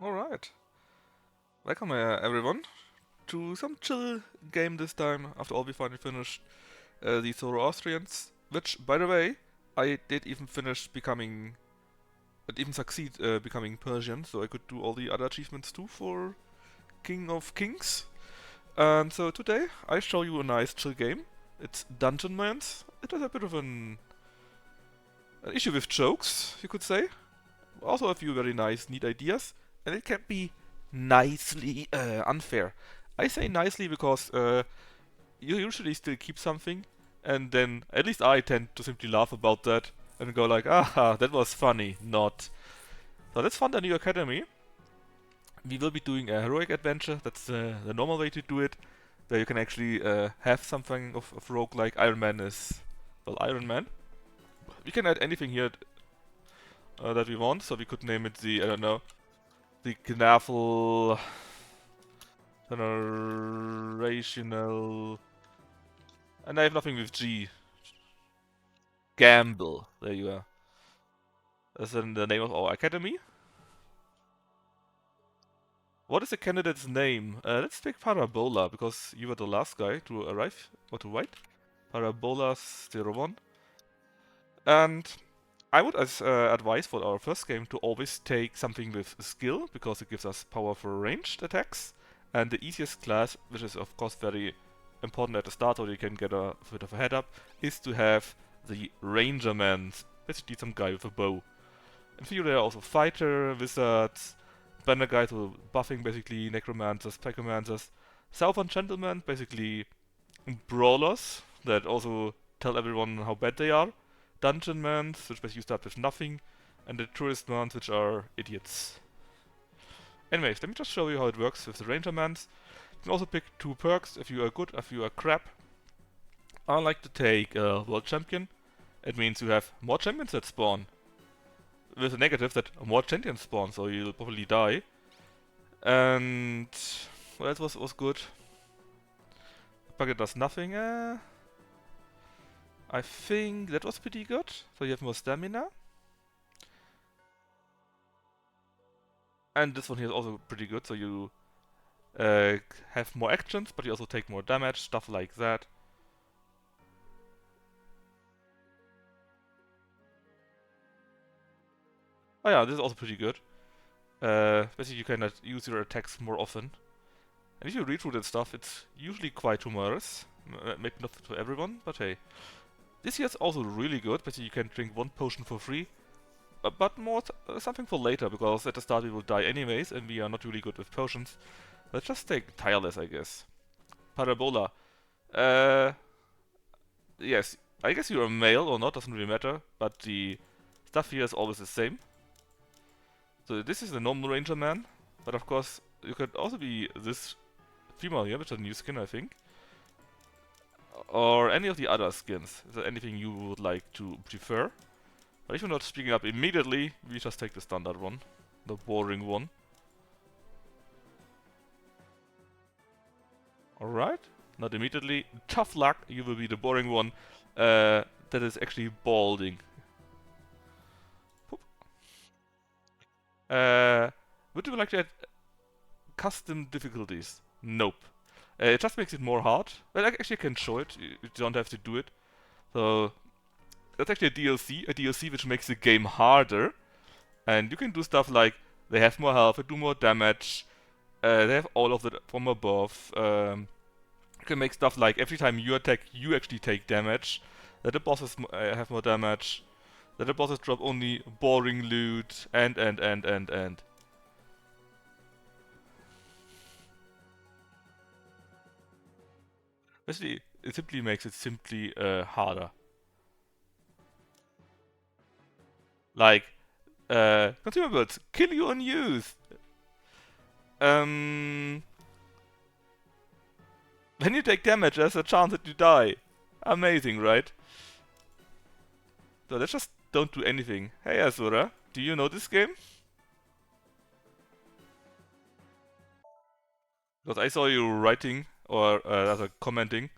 Alright. Welcome everyone to some chill game this time, after all we finally finished the Zoroastrians, which, by the way, I did even finish becoming, and even succeed becoming Persian, so I could do all the other achievements too for King of Kings. And so today I show you a nice chill game. It's Dungeonmanns. It has a bit of an issue with jokes, you could say. Also a few very nice, neat ideas, and it can be nicely unfair. I say nicely because you usually still keep something, and then at least I tend to simply laugh about that and go like, aha, that was funny, not. So let's fund a new academy. We will be doing a heroic adventure, that's the normal way to do it, where you can actually have something of roguelike. Iron Man is, well, Iron Man. We can add anything here that we want, so we could name it the, I don't know, the Gnaffle generational. And I have nothing with G. Gamble. There you are. That's in the name of our academy. What is the candidate's name? Let's take Parabola, because you were the last guy to arrive, or to write. Parabola01. And I would advise for our first game to always take something with skill, because it gives us power for ranged attacks. And the easiest class, which is of course very important at the start, so you can get a bit of a head up, is to have the Rangermanns, basically some guy with a bow. In theory there are also fighter, wizards, banner guys who buffing basically, necromancers, pyromancers, southern gentlemen, basically brawlers that also tell everyone how bad they are, Dungeonmanns, which basically start with nothing, and the touristmans, which are idiots. Anyways, let me just show you how it works with the Rangermans. You can also pick two perks if you are good, if you are crap. I like to take World Champion. It means you have more champions that spawn. With the negative that more champions spawn, so you'll probably die. And what else was good? Bucket does nothing. I think that was pretty good. So you have more stamina. And this one here is also pretty good, so you have more actions, but you also take more damage, stuff like that. Oh yeah, this is also pretty good. Basically you can use your attacks more often. And if you read through that stuff, it's usually quite humorous. Maybe not for everyone, but hey. This here is also really good, basically you can drink one potion for free. But more something for later, because at the start we will die anyways, and we are not really good with potions. Let's just take Tireless, I guess. Parabola. Yes, I guess you're a male or not, doesn't really matter, but the stuff here is always the same. So this is the normal Ranger Man, but of course you could also be this female here, which is a new skin, I think. Or any of the other skins. Is there anything you would like to prefer? But if you're not speaking up immediately, we just take the standard one. The boring one. Alright. Not immediately. Tough luck, you will be the boring one. That is actually balding. Would you like to add custom difficulties? Nope. It just makes it more hard. Well, actually I can show it. You don't have to do it. So that's actually a DLC which makes the game harder. And you can do stuff like they have more health, they do more damage, they have all of it from above. You can make stuff like every time you attack, you actually take damage. That the bosses have more damage. That the bosses drop only boring loot, and. Basically, it simply makes it simply harder. Like, consumables, kill you unused. When you take damage, there's a chance that you die. Amazing, right? So let's just don't do anything. Hey Azura, do you know this game? Because I saw you writing, or rather commenting.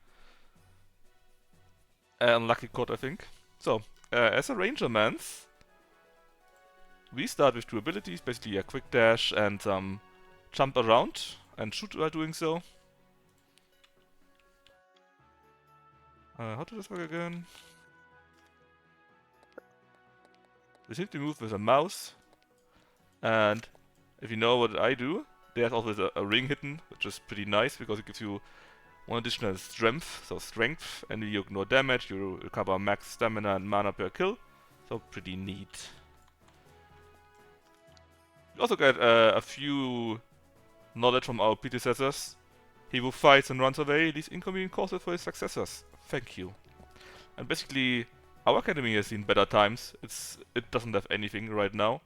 Unlucky code, I think. So, as a Rangerman's, we start with two abilities, basically a quick dash and some jump around and shoot while doing so. How does this work again? We simply move with a mouse, and if you know what I do, there's also a ring hidden, which is pretty nice because it gives you one additional strength, and you ignore damage, you recover max stamina and mana per kill, so pretty neat. You also get a few knowledge from our predecessors. He who fights and runs away leaves inconvenient causes for his successors. Thank you. And basically, our academy has seen better times. It doesn't have anything right now,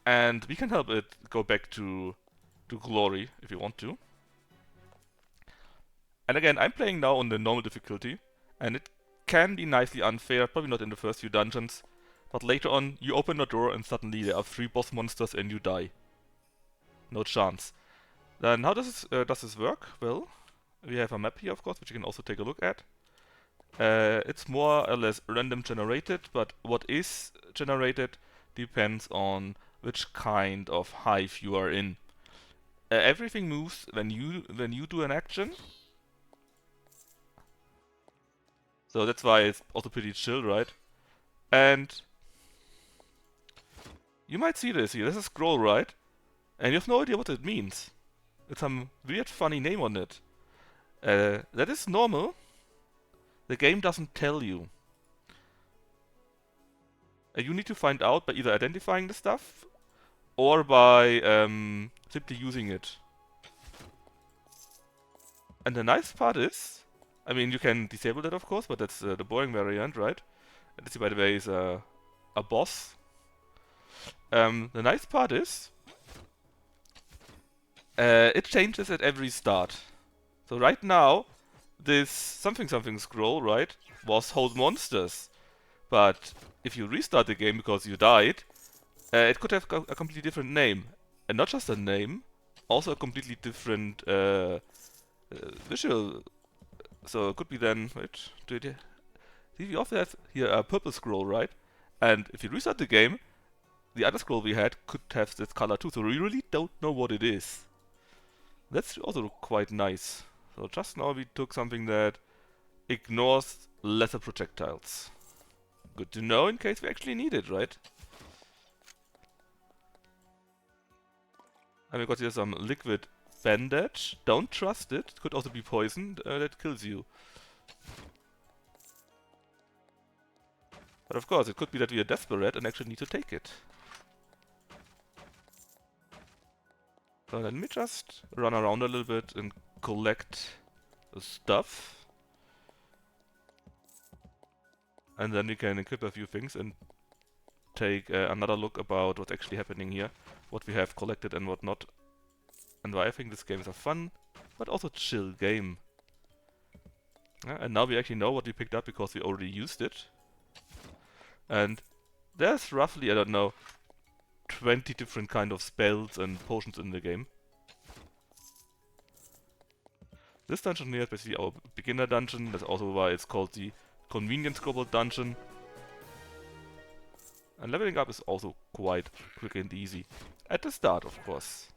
and we can help it go back to glory if you want to. And again, I'm playing now on the normal difficulty, and it can be nicely unfair, probably not in the first few dungeons, but later on you open the door and suddenly there are 3 boss monsters and you die. No chance. Then how does this work? Well, we have a map here, of course, which you can also take a look at. It's more or less random generated, but what is generated depends on which kind of hive you are in. Everything moves when you do an action, so that's why it's also pretty chill, right? And you might see this here. This is scroll, right? And you have no idea what it means. It's some weird, funny name on it. That is normal. The game doesn't tell you. You need to find out by either identifying the stuff or by simply using it. And the nice part is, I mean, you can disable that, of course, but that's the boring variant, right? And this, by the way, is a boss. The nice part is, it changes at every start. So right now, this something scroll, right, was hold monsters. But if you restart the game because you died, it could have a completely different name. And not just a name, also a completely different visual. So it could be then, wait, we also have here a purple scroll, right? And if you restart the game, the other scroll we had could have this color too, so we really don't know what it is. That's also quite nice. So just now we took something that ignores lesser projectiles. Good to know in case we actually need it, right? And we got here some liquid bandage. Don't trust it. It could also be poisoned. That kills you. But of course, it could be that we are desperate and actually need to take it. So let me just run around a little bit and collect the stuff. And then we can equip a few things and take another look about what's actually happening here. What we have collected and what not. And why I think this game is a fun, but also chill game. And now we actually know what we picked up because we already used it. And there's roughly, I don't know, 20 different kind of spells and potions in the game. This dungeon here is basically our beginner dungeon. That's also why it's called the Convenience Kobold dungeon. And leveling up is also quite quick and easy. At the start, of course.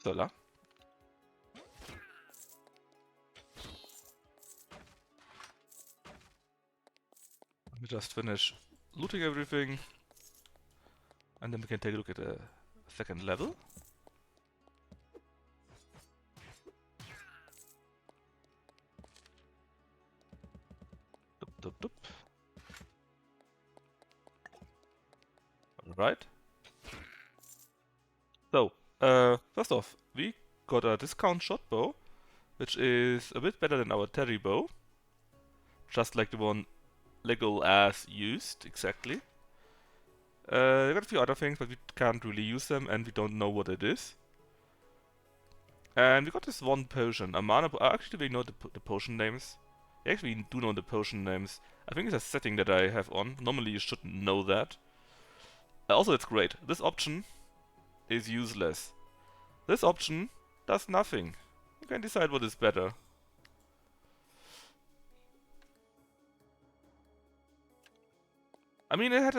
Upsala. Let me just finish looting everything. And then we can take a look at the second level. Dup, dup, dup. Alright. So, first off, we got a discount shot bow, which is a bit better than our Terry bow. Just like the one Legolas used, exactly. We got a few other things, but we can't really use them, and we don't know what it is. And we got this one potion, a mana actually, we know the potion names. We actually do know the potion names. I think it's a setting that I have on. Normally you shouldn't know that. Also, it's great. This option is useless. This option does nothing. You can decide what is better. I mean, it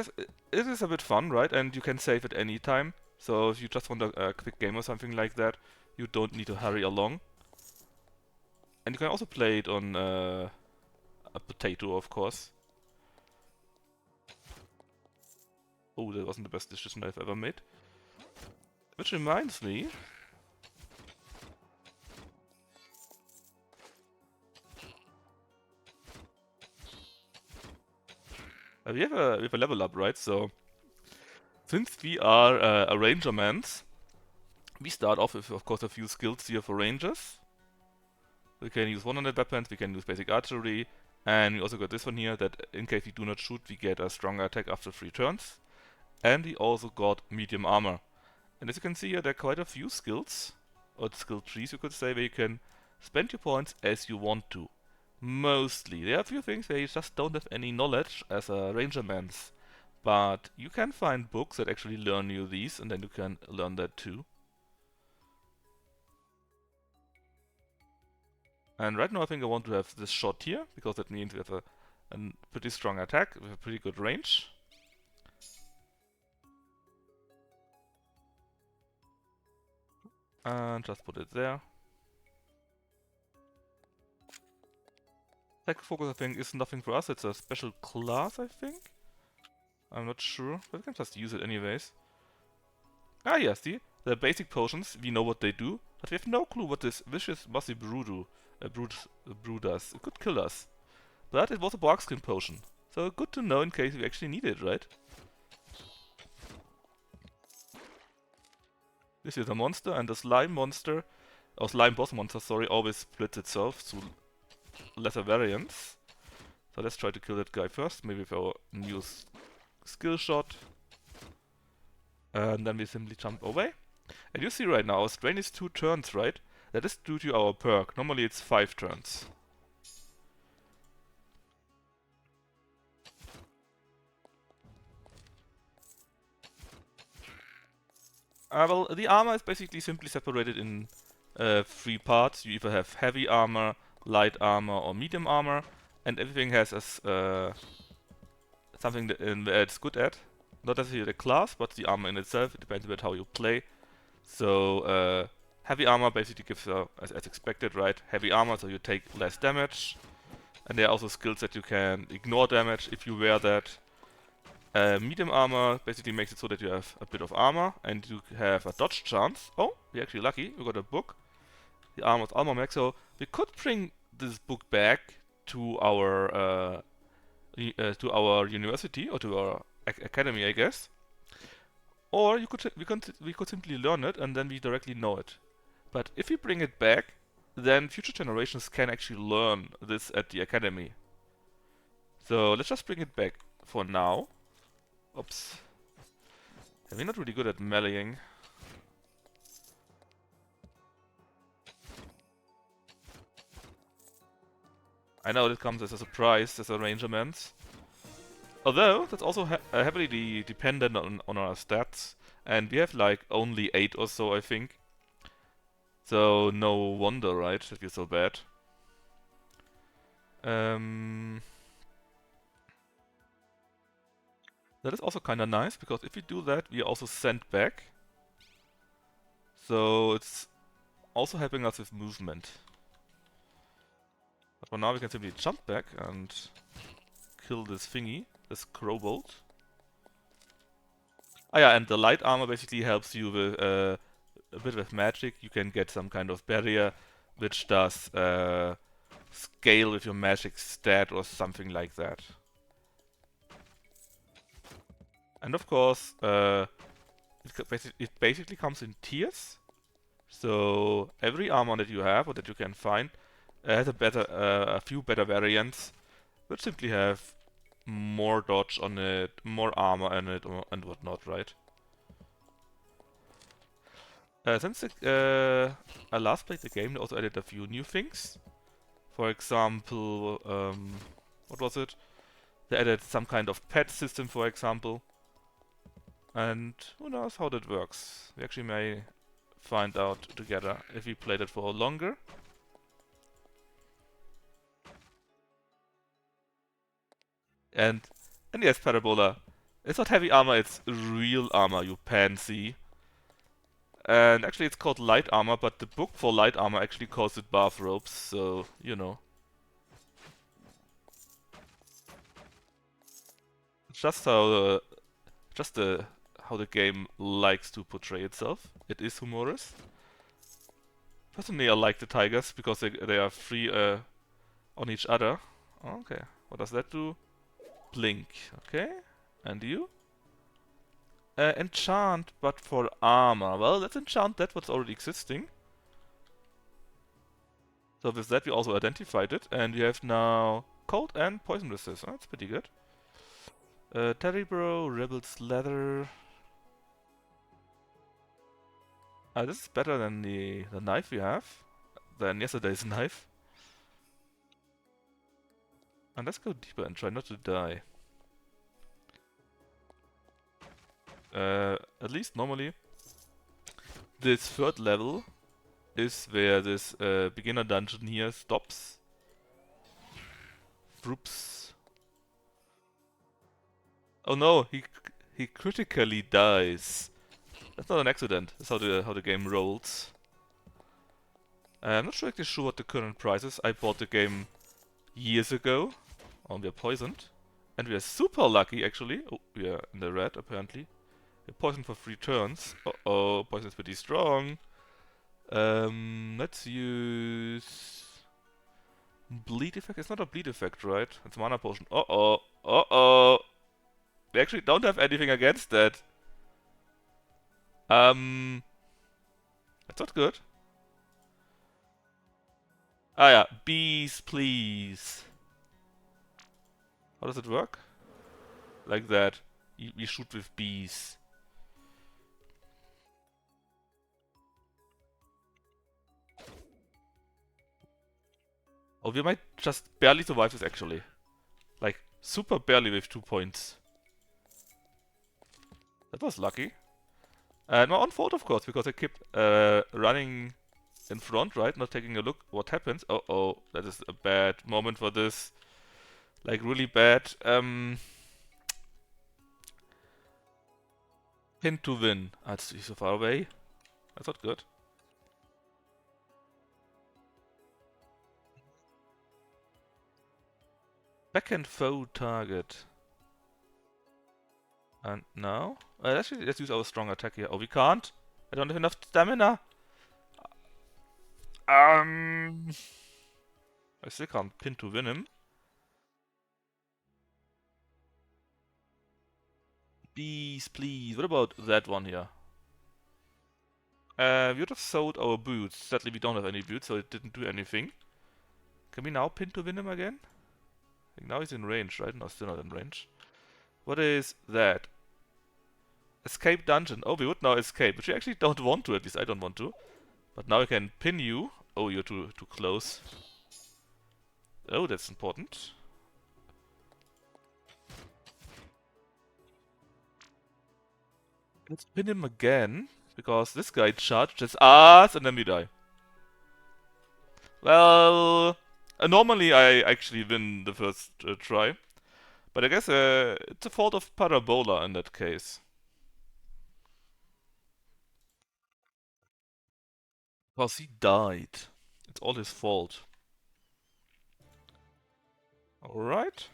is a bit fun, right? And you can save at any time. So if you just want a quick game or something like that, you don't need to hurry along. And you can also play it on a potato, of course. Oh, that wasn't the best decision I've ever made. Which reminds me... we have a level up, right? So, since we are a Rangerman's, we start off with, of course, a few skills here for Rangers. We can use one-handed weapons, we can use basic archery, and we also got this one here, that in case we do not shoot, we get a stronger attack after 3 turns. And we also got medium armor. And as you can see here, there are quite a few skills, or skill trees you could say, where you can spend your points as you want to. Mostly. There are a few things where you just don't have any knowledge as a Rangerman's. But you can find books that actually learn you these, and then you can learn that too. And right now I think I want to have this shot here, because that means we have a pretty strong attack with a pretty good range. And just put it there. Tech focus, I think, is nothing for us. It's a special class, I think. I'm not sure, but we can just use it anyways. Ah, yeah, see? The basic potions, we know what they do, but we have no clue what this vicious mossy brew does. It could kill us. But it was a bark skin potion. So good to know in case we actually need it, right? This is a monster, and the slime monster, or slime boss monster, sorry, always splits itself through lesser variants. So let's try to kill that guy first, maybe with our new skill shot. And then we simply jump away. And you see right now, our strain is 2 turns, right? That is due to our perk. Normally it's 5 turns. Well, the armor is basically simply separated in 3 parts. You either have heavy armor, light armor, or medium armor, and everything has something that it's good at. Not necessarily the class, but the armor in itself. It depends a bit how you play. So, heavy armor basically gives, as expected, right? Heavy armor, so you take less damage. And there are also skills that you can ignore damage if you wear that. Medium armor basically makes it so that you have a bit of armor and you have a dodge chance. Oh, we're actually lucky. We got a book. The armor is armor max, so we could bring this book back to our university or to our academy, I guess. Or we could simply learn it and then we directly know it. But if we bring it back, then future generations can actually learn this at the academy. So let's just bring it back for now. Oops. Yeah, we're not really good at meleeing. I know this comes as a surprise as a Rangerman's. Although, that's also heavily dependent on our stats. And we have like only 8 or so, I think. So, no wonder, right, that we're so bad. That is also kinda nice, because if we do that, we are also sent back. So, it's also helping us with movement. But for now we can simply jump back and kill this thingy, this crowbolt. Ah yeah, and the light armor basically helps you with a bit with magic. You can get some kind of barrier which does scale with your magic stat or something like that. And of course, it basically comes in tiers. So every armor that you have or that you can find has a few better variants, which simply have more dodge on it, more armor on it, and whatnot, right? Since I last played the game, they also added a few new things. For example, what was it? They added some kind of pet system, for example. And who knows how that works. We actually may find out together if we played it for longer. And yes, Parabola. It's not heavy armor, it's real armor, you pansy. And actually it's called light armor, but the book for light armor actually calls it bathrobes, so, you know. Just how how the game likes to portray itself. It is humorous. Personally, I like the tigers because they are free on each other. Okay, what does that do? Blink. Okay, and you? Enchant, but for armor. Well, let's enchant that what's already existing. So with that, we also identified it, and we have now cold and poison resist. Oh, that's pretty good. Terrybro, Rebel's Leather. This is better than the knife we have. Than yesterday's knife. And let's go deeper and try not to die. At least normally, this third level is where this beginner dungeon here stops. Whoops. Oh no, he critically dies. That's not an accident. That's how the game rolls. I'm not actually sure what the current price is. I bought the game years ago. Oh, we are poisoned. And we are super lucky actually. Oh, we are in the red apparently. We're poisoned for 3 turns. Uh-oh, poison is pretty strong. Let's use bleed effect. It's not a bleed effect, right? It's mana potion. Uh-oh. Uh-oh. We actually don't have anything against that. That's not good. Ah yeah, bees, please. How does it work? Like that. We shoot with bees. Oh, we might just barely survive this actually. Like, super barely with 2 points. That was lucky. And my own fault, of course, because I kept running in front, right? Not taking a look what happens. Uh-oh, that is a bad moment for this. Like, really bad. Pin to win. Ah, it's so far away. That's not good. Backhand foe target. And now? Actually, let's use our strong attack here. Oh, we can't. I don't have enough stamina. I still can't pin to win him. Bees, please. What about that one here? We would have sold our boots. Sadly, we don't have any boots, so it didn't do anything. Can we now pin to win him again? I think now he's in range, right? No, still not in range. What is that? Escape dungeon. Oh, we would now escape, which we actually don't want to. At least I don't want to. But now I can pin you. Oh, you're too close. Oh, that's important. Let's pin him again, because this guy charges us and then we die. Well, normally I actually win the first try. But I guess it's a fault of Parabola in that case. Because he died. It's all his fault. Alright.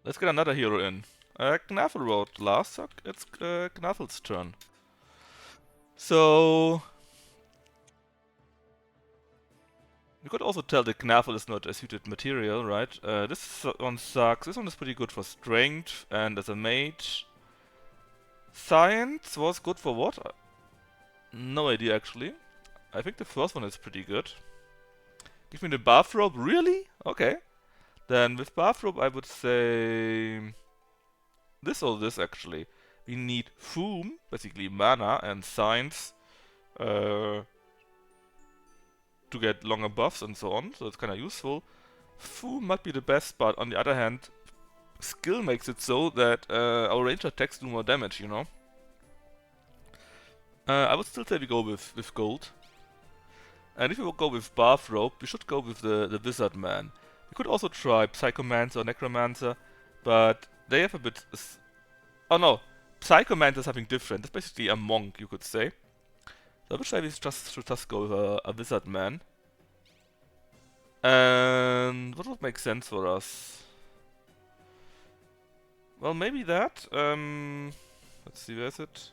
Let's get another hero in. Knaffel wrote last, so it's Knaffel's turn. So... you could also tell that Knaffel is not a suited material, right? This one sucks. This one is pretty good for strength and as a mage. Science was good for what? No idea actually. I think the first one is pretty good. Give me the bathrobe, really? Okay. Then with bathrobe I would say this or this actually. We need Foom, basically mana and science to get longer buffs and so on, so it's kinda useful. Foom might be the best, but on the other hand, skill makes it so that our ranger attacks do more damage, you know? I would still say we go with gold. And if we will go with Bathrobe, we should go with the Wizard Man. We could also try Psychomancer or Necromancer, but they have a bit... Oh no, Psychomancer is something different. It's basically a monk, you could say. So I would say we should just go with a Wizard Man. And what would make sense for us? Well, maybe that. Let's see, where is it?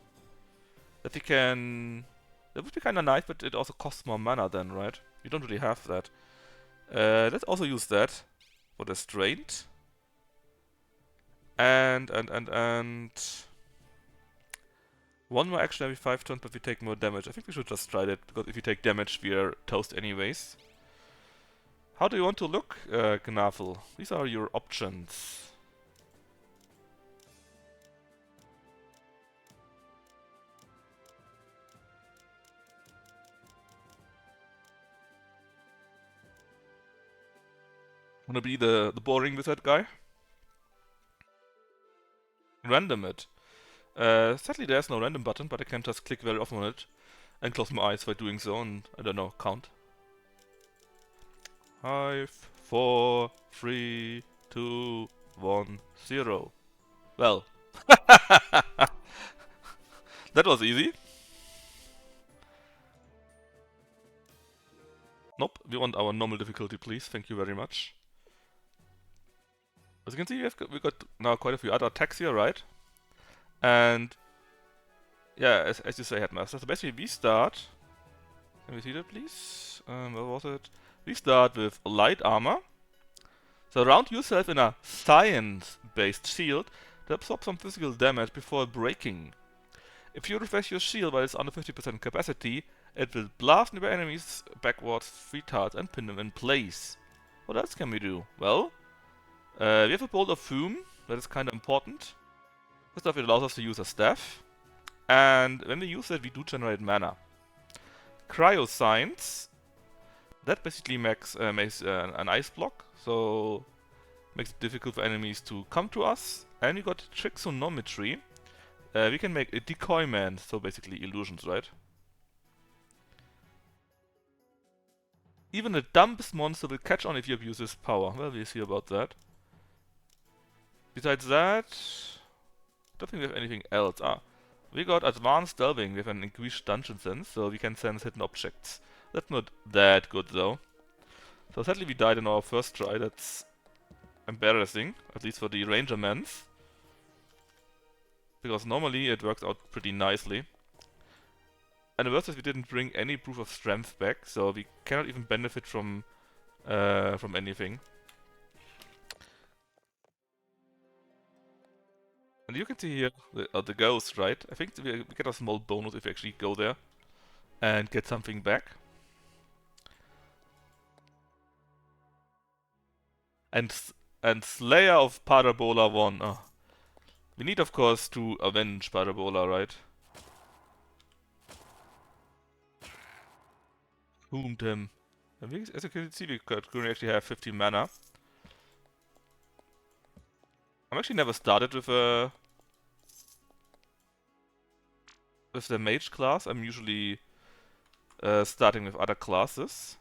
That we can... That would be kinda nice, but it also costs more mana then, right? You don't really have that. Let's also use that for the Strained. And one more action every 5 turns, but we take more damage. I think we should just try that, because if we take damage, we are toast anyways. How do you want to look, Gnafel? These are your options. Wanna be the boring wizard guy? Random it. Sadly there's no random button, but I can just click very often on it and close my eyes by doing so and, I don't know, count. 5, 4, 3, 2, 1, 0. Well. That was easy. Nope, we want our normal difficulty, please. Thank you very much. As you can see, we got now quite a few other attacks here, right? And yeah, as you say, Headmaster. So basically, we start. Can we see that, please? Where was it? We start with light armor. So round yourself in a science-based shield to absorb some physical damage before breaking. If you refresh your shield while it's under 50% capacity, it will blast nearby enemies backwards 3 times and pin them in place. What else can we do? Well, we have a bolt of fume, that is kind of important. First off, it allows us to use a staff, and when we use it, we do generate mana. Cryoscience, that basically makes an ice block, so makes it difficult for enemies to come to us. And we got Tricksonometry. We can make a decoy man, so basically illusions, right? Even the dumbest monster will catch on if you abuse this power. Well, we'll see about that. Besides that, I don't think we have anything else. We got advanced delving. We have an increased dungeon sense, so we can sense hidden objects. That's not that good though. So sadly we died in our first try. That's embarrassing, at least for the Rangermans. Because normally it works out pretty nicely. And the worst is we didn't bring any proof of strength back, so we cannot even benefit from anything. And you can see here the ghost, right? I think we get a small bonus if we actually go there and get something back. And Slayer of Parabola 1. Oh. We need, of course, to avenge Parabola, right? Wound him. And as you can see, we currently actually have 50 mana. I've actually never started with the mage class. I'm usually starting with other classes,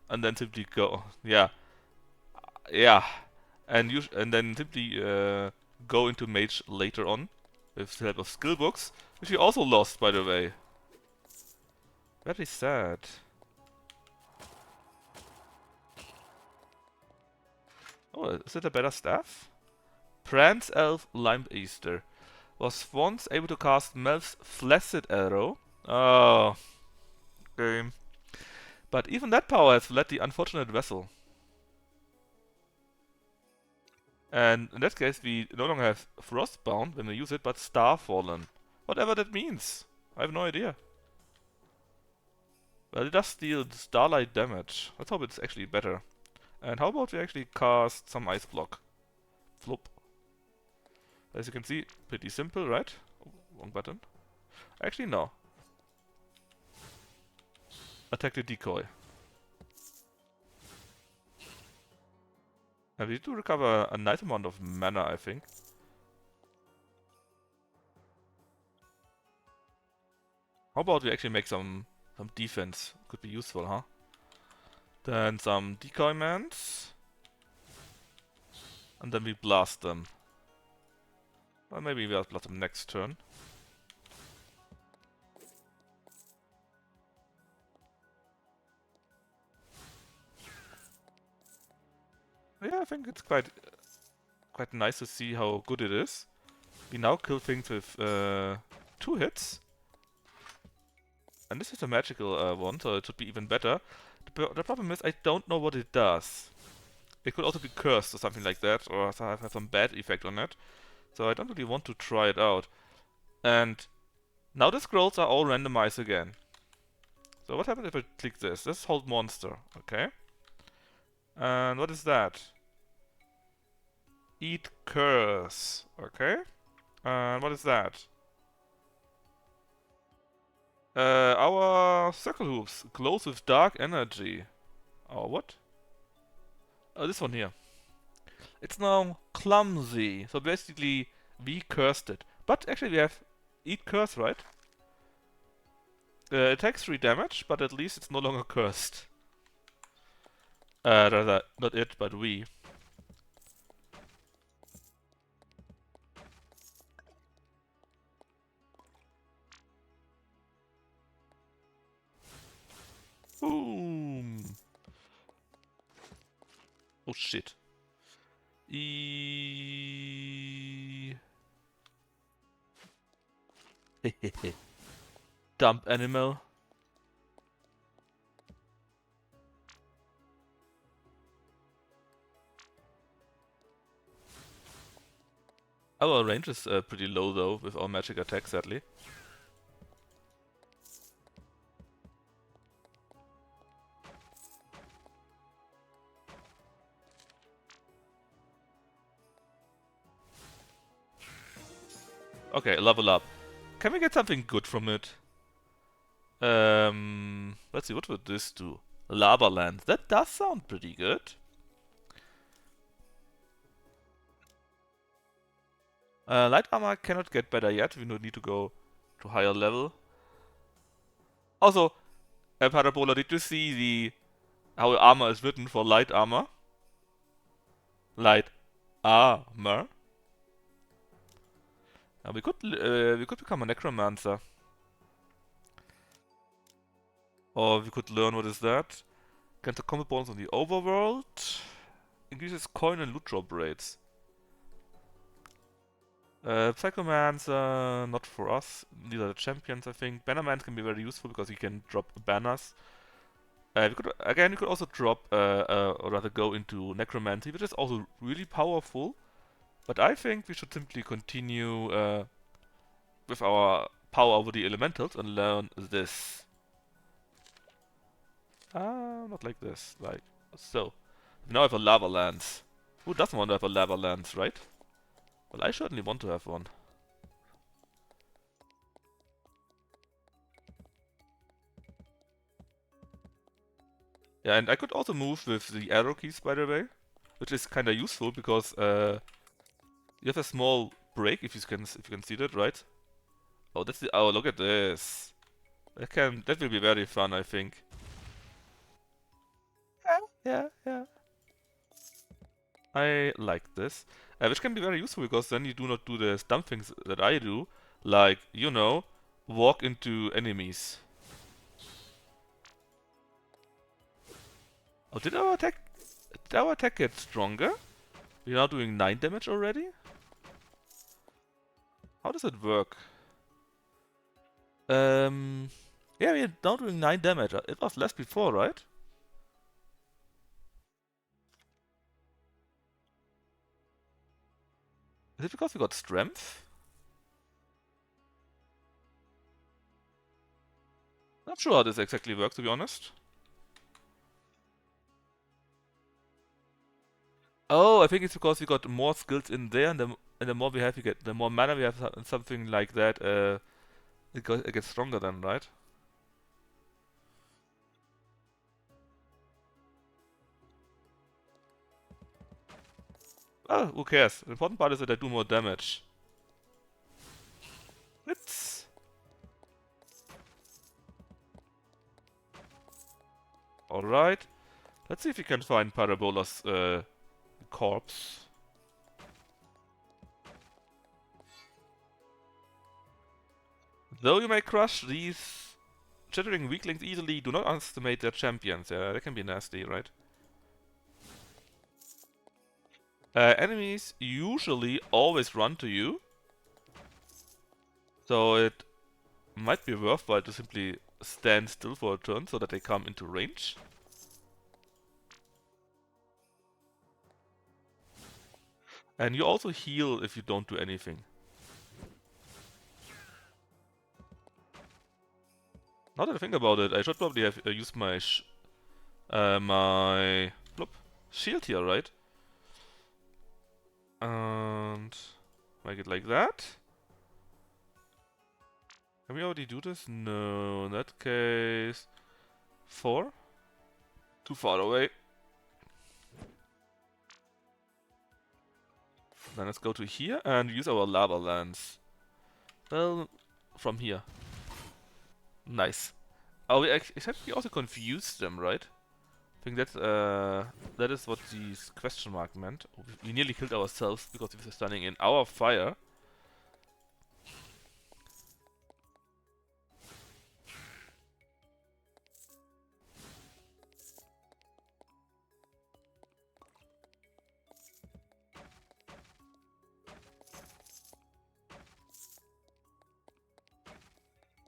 and then simply go. Yeah, and then simply go into mage later on with the help of skill books, which we also lost, by the way. Very sad. Oh, is it a better staff? Prance Elf Limp-Easter was once able to cast Melf's Flaccid Arrow. Oh, okay. But even that power has fled the unfortunate vessel. And in that case, we no longer have Frostbound when we use it, but Starfallen. Whatever that means. I have no idea. Well, it does deal starlight damage. Let's hope it's actually better. And how about we actually cast some Ice Block? Flop. As you can see, pretty simple, right? Oh, wrong button. Actually, no. Attack the decoy. And we need to recover a nice amount of mana, I think. How about we actually make some defense? Could be useful, huh? Then some Dungeonmanns. And then we blast them. Or maybe we'll blast them next turn. Yeah, I think it's quite nice to see how good it is. We now kill things with 2 hits. And this is a magical one, so it should be even better. The problem is I don't know what it does. It could also be cursed or something like that, or have some bad effect on it. So I don't really want to try it out. And now the scrolls are all randomized again. So what happens if I click this? This is hold monster, okay? And what is that? Eat curse, okay? And what is that? Our circle hoops glows with dark energy. Oh, what? Oh, this one here. It's now clumsy. So basically, we cursed it. But actually, we have eat curse, right? It takes 3 damage, but at least it's no longer cursed. Rather, not it, but we. Boom! Oh shit. Dump animal. Our range is pretty low though, with our magic attack, sadly. Okay, level up. Can we get something good from it? Let's see, what would this do? Lava Land. That does sound pretty good. Light armor cannot get better yet. We need to go to higher level. Also, Parabola, did you see how armor is written for light armor? Light armor. We could become a necromancer. Or we could learn what is that. Get the combat bonus on the overworld. Increases coin and loot drop rates. Psychomancer, not for us. These are the champions, I think. Bannerman can be very useful because he can drop banners. We could also drop, or rather go into Necromancy, which is also really powerful. But I think we should simply continue with our power over the elementals and learn this. Not like this, like so. Now I have a lava lance. Who doesn't want to have a lava lance, right? Well, I certainly want to have one. Yeah, and I could also move with the arrow keys, by the way, which is kind of useful because you have a small break if you can see that, right? Oh, oh, look at this. That will be very fun, I think. Yeah. I like this, which can be very useful because then you do not do the dumb things that I do, like walk into enemies. Oh, did our attack get stronger? We're now doing 9 damage already? How does it work? Yeah, we're now doing 9 damage. It was less before, right? Is it because we got strength? Not sure how this exactly works, to be honest. Oh, I think it's because we got more skills in there, and the more we have, the more mana we have, something like that. It gets stronger then, right? Oh, who cares? The important part is that I do more damage. It's Alright. Let's see if we can find Parabola's corpse. Though you may crush these chittering weaklings easily, do not underestimate their champions. Yeah, they can be nasty, right? Enemies usually always run to you, so it might be worthwhile to simply stand still for a turn so that they come into range. And you also heal if you don't do anything. Now that I think about it, I should probably have used my bloop, shield here, right? And make it like that. Can we already do this? No, in that case... 4? Too far away. Then let's go to here and use our lava lance. Well, from here. Nice. Oh, except we also confused them, right? I think that is what this question mark meant. We nearly killed ourselves because we were standing in our fire.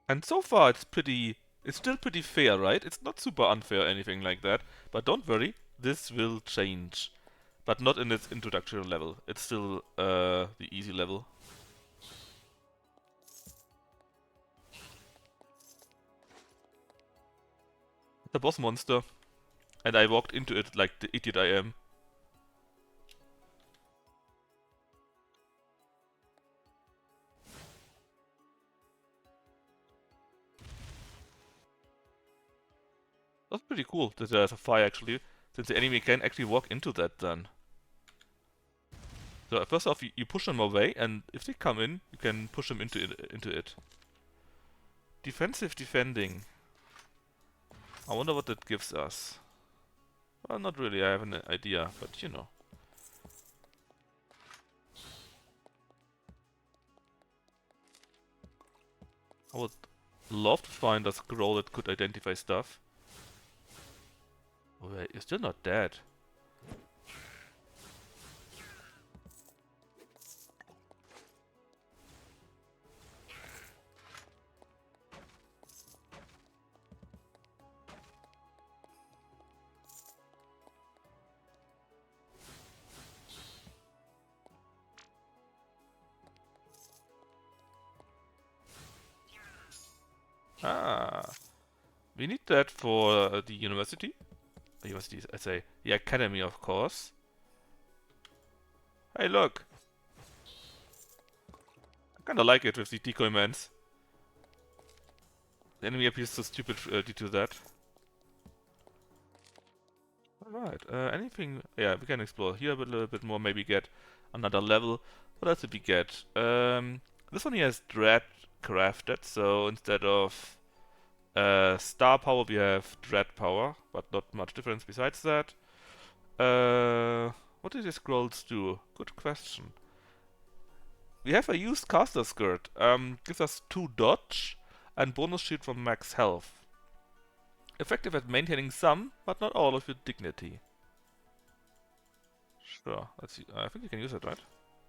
And so far it's still pretty fair, right? It's not super unfair or anything like that. But don't worry, this will change. But not in its introductory level. It's still the easy level. The boss monster. And I walked into it like the idiot I am. That's pretty cool that there's a fire actually, since the enemy can actually walk into that then. So first off, you push them away, and if they come in, you can push them into it. Defensive defending. I wonder what that gives us. Well, not really, I have an idea, but you know. I would love to find a scroll that could identify stuff. Oh wait, you're still not dead. Ah, we need that for the university. University, I say, the academy, of course. Hey, look! I kinda like it with the Dungeonmanns. The enemy appears so stupid due to that. Alright, anything... Yeah, we can explore here a little bit more, maybe get another level. What else did we get? This one here has Dread crafted, so instead of star power we have Dread power, but not much difference besides that. What did the scrolls do? Good question. We have a used caster skirt. Gives us 2 dodge and bonus shield from max health. Effective at maintaining some, but not all of your dignity. Sure, let's see. I think you can use it, right?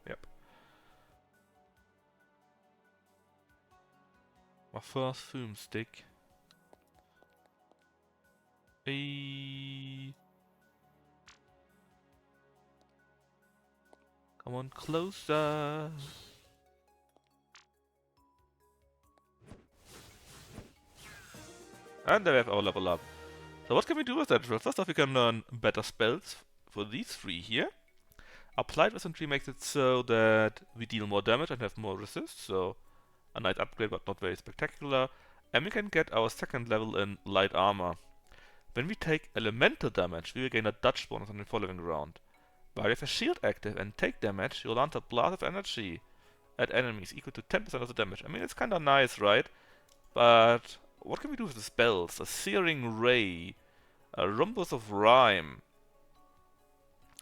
Yep. My first foom stick. Come on, closer. And there we have our level up. So what can we do with that? Well, first off, we can learn better spells for these 3 here. Applied Wizardry makes it so that we deal more damage and have more resist, so a nice upgrade but not very spectacular. And we can get our second level in light armor. When we take elemental damage, we will gain a dodge bonus on the following round. While you have a shield active and take damage, you'll launch a blast of energy at enemies equal to 10% of the damage. I mean, it's kinda nice, right? But what can we do with the spells? A Searing Ray. A Rhombus of Rhyme.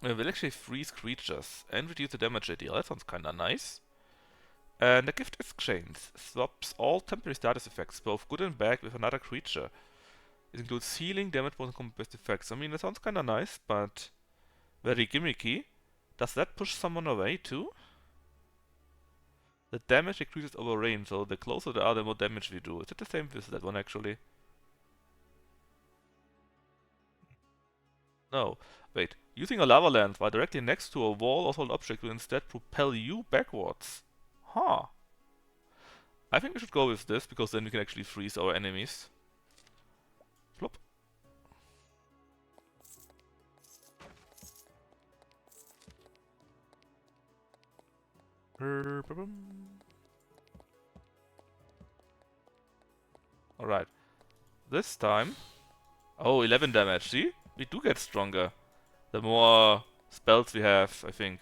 Will actually freeze creatures and reduce the damage they deal. That sounds kinda nice. And the Gift Exchange swaps all temporary status effects, both good and bad, with another creature. It includes healing, damage bonus, and combat effects. I mean, that sounds kinda nice, but very gimmicky. Does that push someone away too? The damage decreases over range, so the closer they are, the more damage we do. Is it the same with that one actually? No. Wait. Using a lava lance while directly next to a wall or solid object will instead propel you backwards. Huh. I think we should go with this, because then we can actually freeze our enemies. Flop. Alright. This time... Oh, 11 damage, see? We do get stronger. The more spells we have, I think.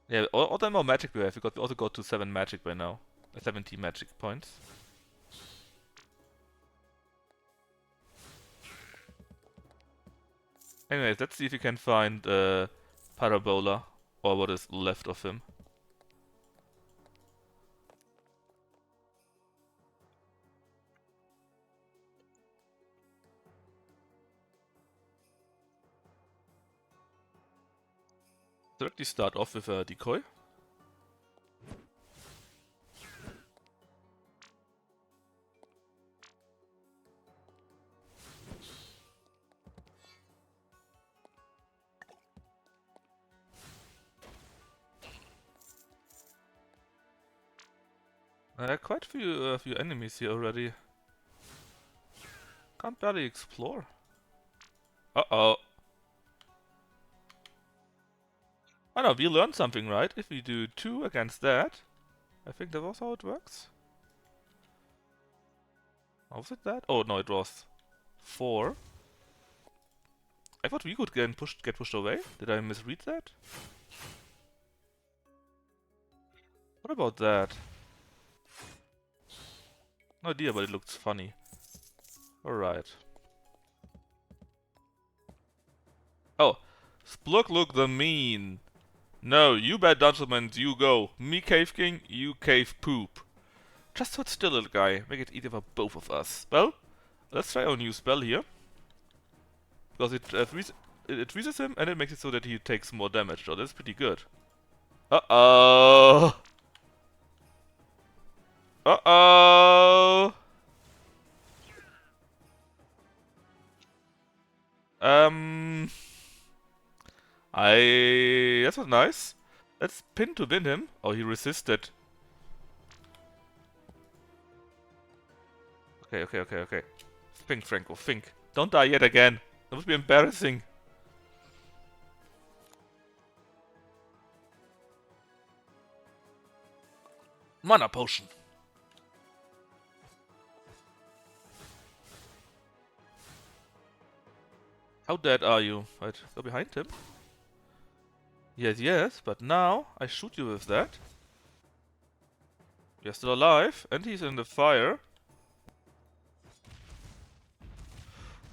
Yeah, all the more magic we have. We also got to 7 magic by now. 70 magic points. Anyways, let's see if we can find Parabola, or what is left of him. Directly start off with a decoy. Quite a few enemies here already. Can't barely explore. Uh-oh. I know, we learned something, right? If we do 2 against that, I think that was how it works. How was it that? Oh no, it was 4. I thought we could get pushed away. Did I misread that? What about that? No idea, but it looks funny. Alright. Oh, Splug look the mean. No, you bad Dungeonmanns, you go. Me Cave King, you Cave Poop. Just hold still, little guy. Make it easier for both of us. Well, let's try our new spell here. Because it freezes him and it makes it so that he takes more damage. So that's pretty good. Uh-oh. Uh-oh. That was nice. Let's pin to win him. Oh, he resisted. Okay. Think, Franco, think. Don't die yet again. That would be embarrassing. Mana potion. How dead are you? Right, go behind him. Yes, but now I shoot you with that. You're still alive, and he's in the fire.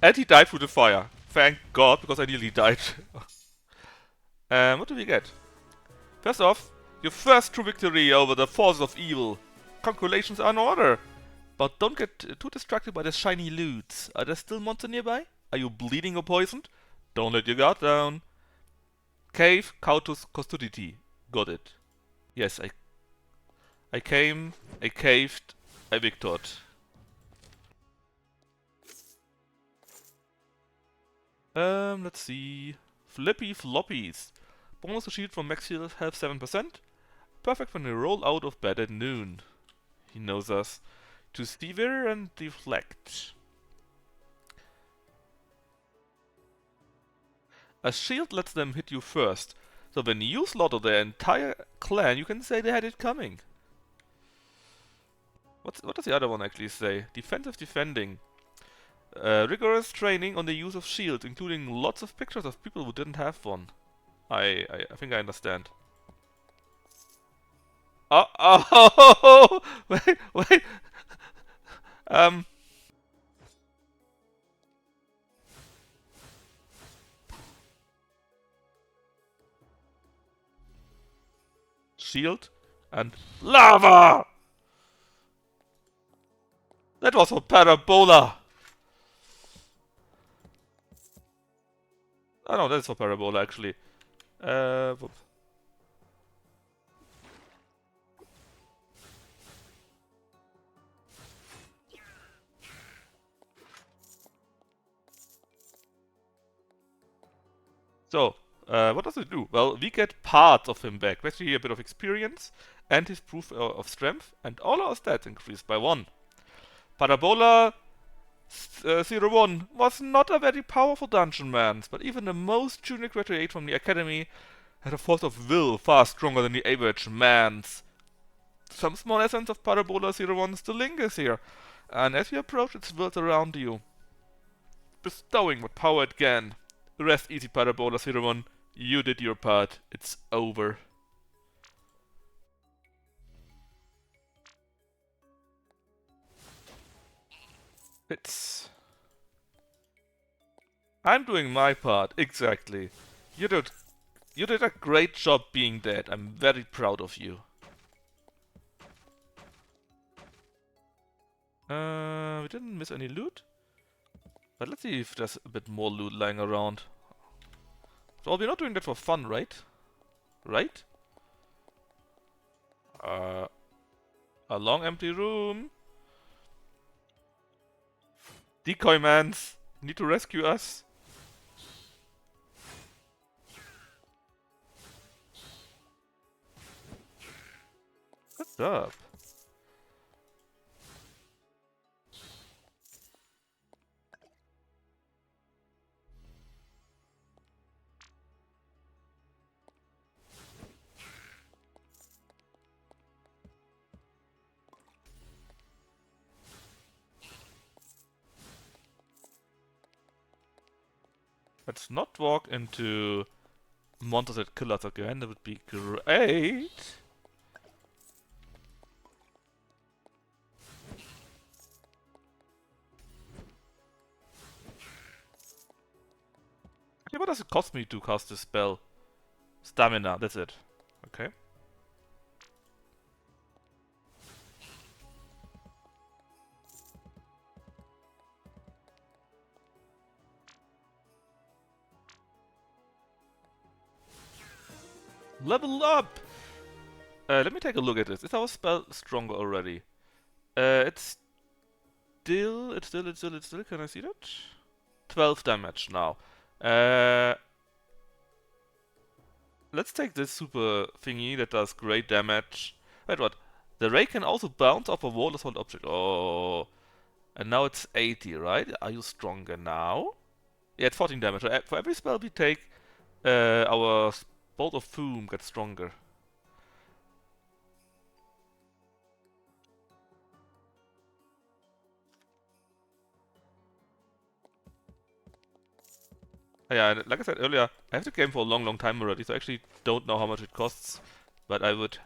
And he died through the fire. Thank God, because I nearly died. What do we get? First off, your first true victory over the forces of evil. Congratulations are in order. But don't get too distracted by the shiny loot. Are there still monsters nearby? Are you bleeding or poisoned? Don't let your guard down. Cave, Cautus, Custodity. Got it. Yes, I came, I caved, I victored. Let's see. Flippy Floppies. Bonus to shield from max health 7%. Perfect when we roll out of bed at noon. He knows us. To Stever and deflect. A shield lets them hit you first. So when you slaughter their entire clan, you can say they had it coming. What does the other one actually say? Defensive defending. Rigorous training on the use of shields, including lots of pictures of people who didn't have one. I think I understand. Oh, wait. Um, shield and lava. That was a parabola. Oh no, that's for parabola actually. Whoop. So, what does it do? Well, we get parts of him back. Basically, a bit of experience and his proof of strength, and all our stats increased by 1. Parabola 01 was not a very powerful Dungeonmanns, but even the most junior graduate from the academy had a force of will far stronger than the average man's. Some small essence of Parabola 01 still lingers here, and as you approach its world around you, bestowing what power it can. Rest easy, Parabola 01. You did your part. It's over. It's... I'm doing my part, exactly. You did a great job being dead. I'm very proud of you. We didn't miss any loot. But let's see if there's a bit more loot lying around. So we're not doing that for fun, right? Right? A long empty room. Decoymans need to rescue us. What's up? Let's not walk into monsters that kill us again. That would be great. Okay, what does it cost me to cast this spell? Stamina, that's it. Okay. Level up! Let me take a look at this. Is our spell stronger already? It's still, can I see that? 12 damage now. Let's take this super thingy that does great damage. Wait, what? The ray can also bounce off a wall or solid object. Oh. And now it's 80, right? Are you stronger now? Yeah, it's 14 damage. For every spell we take, our bolt of foam gets stronger. Yeah, like I said earlier, I have the game for a long time already, so I actually don't know how much it costs, but I would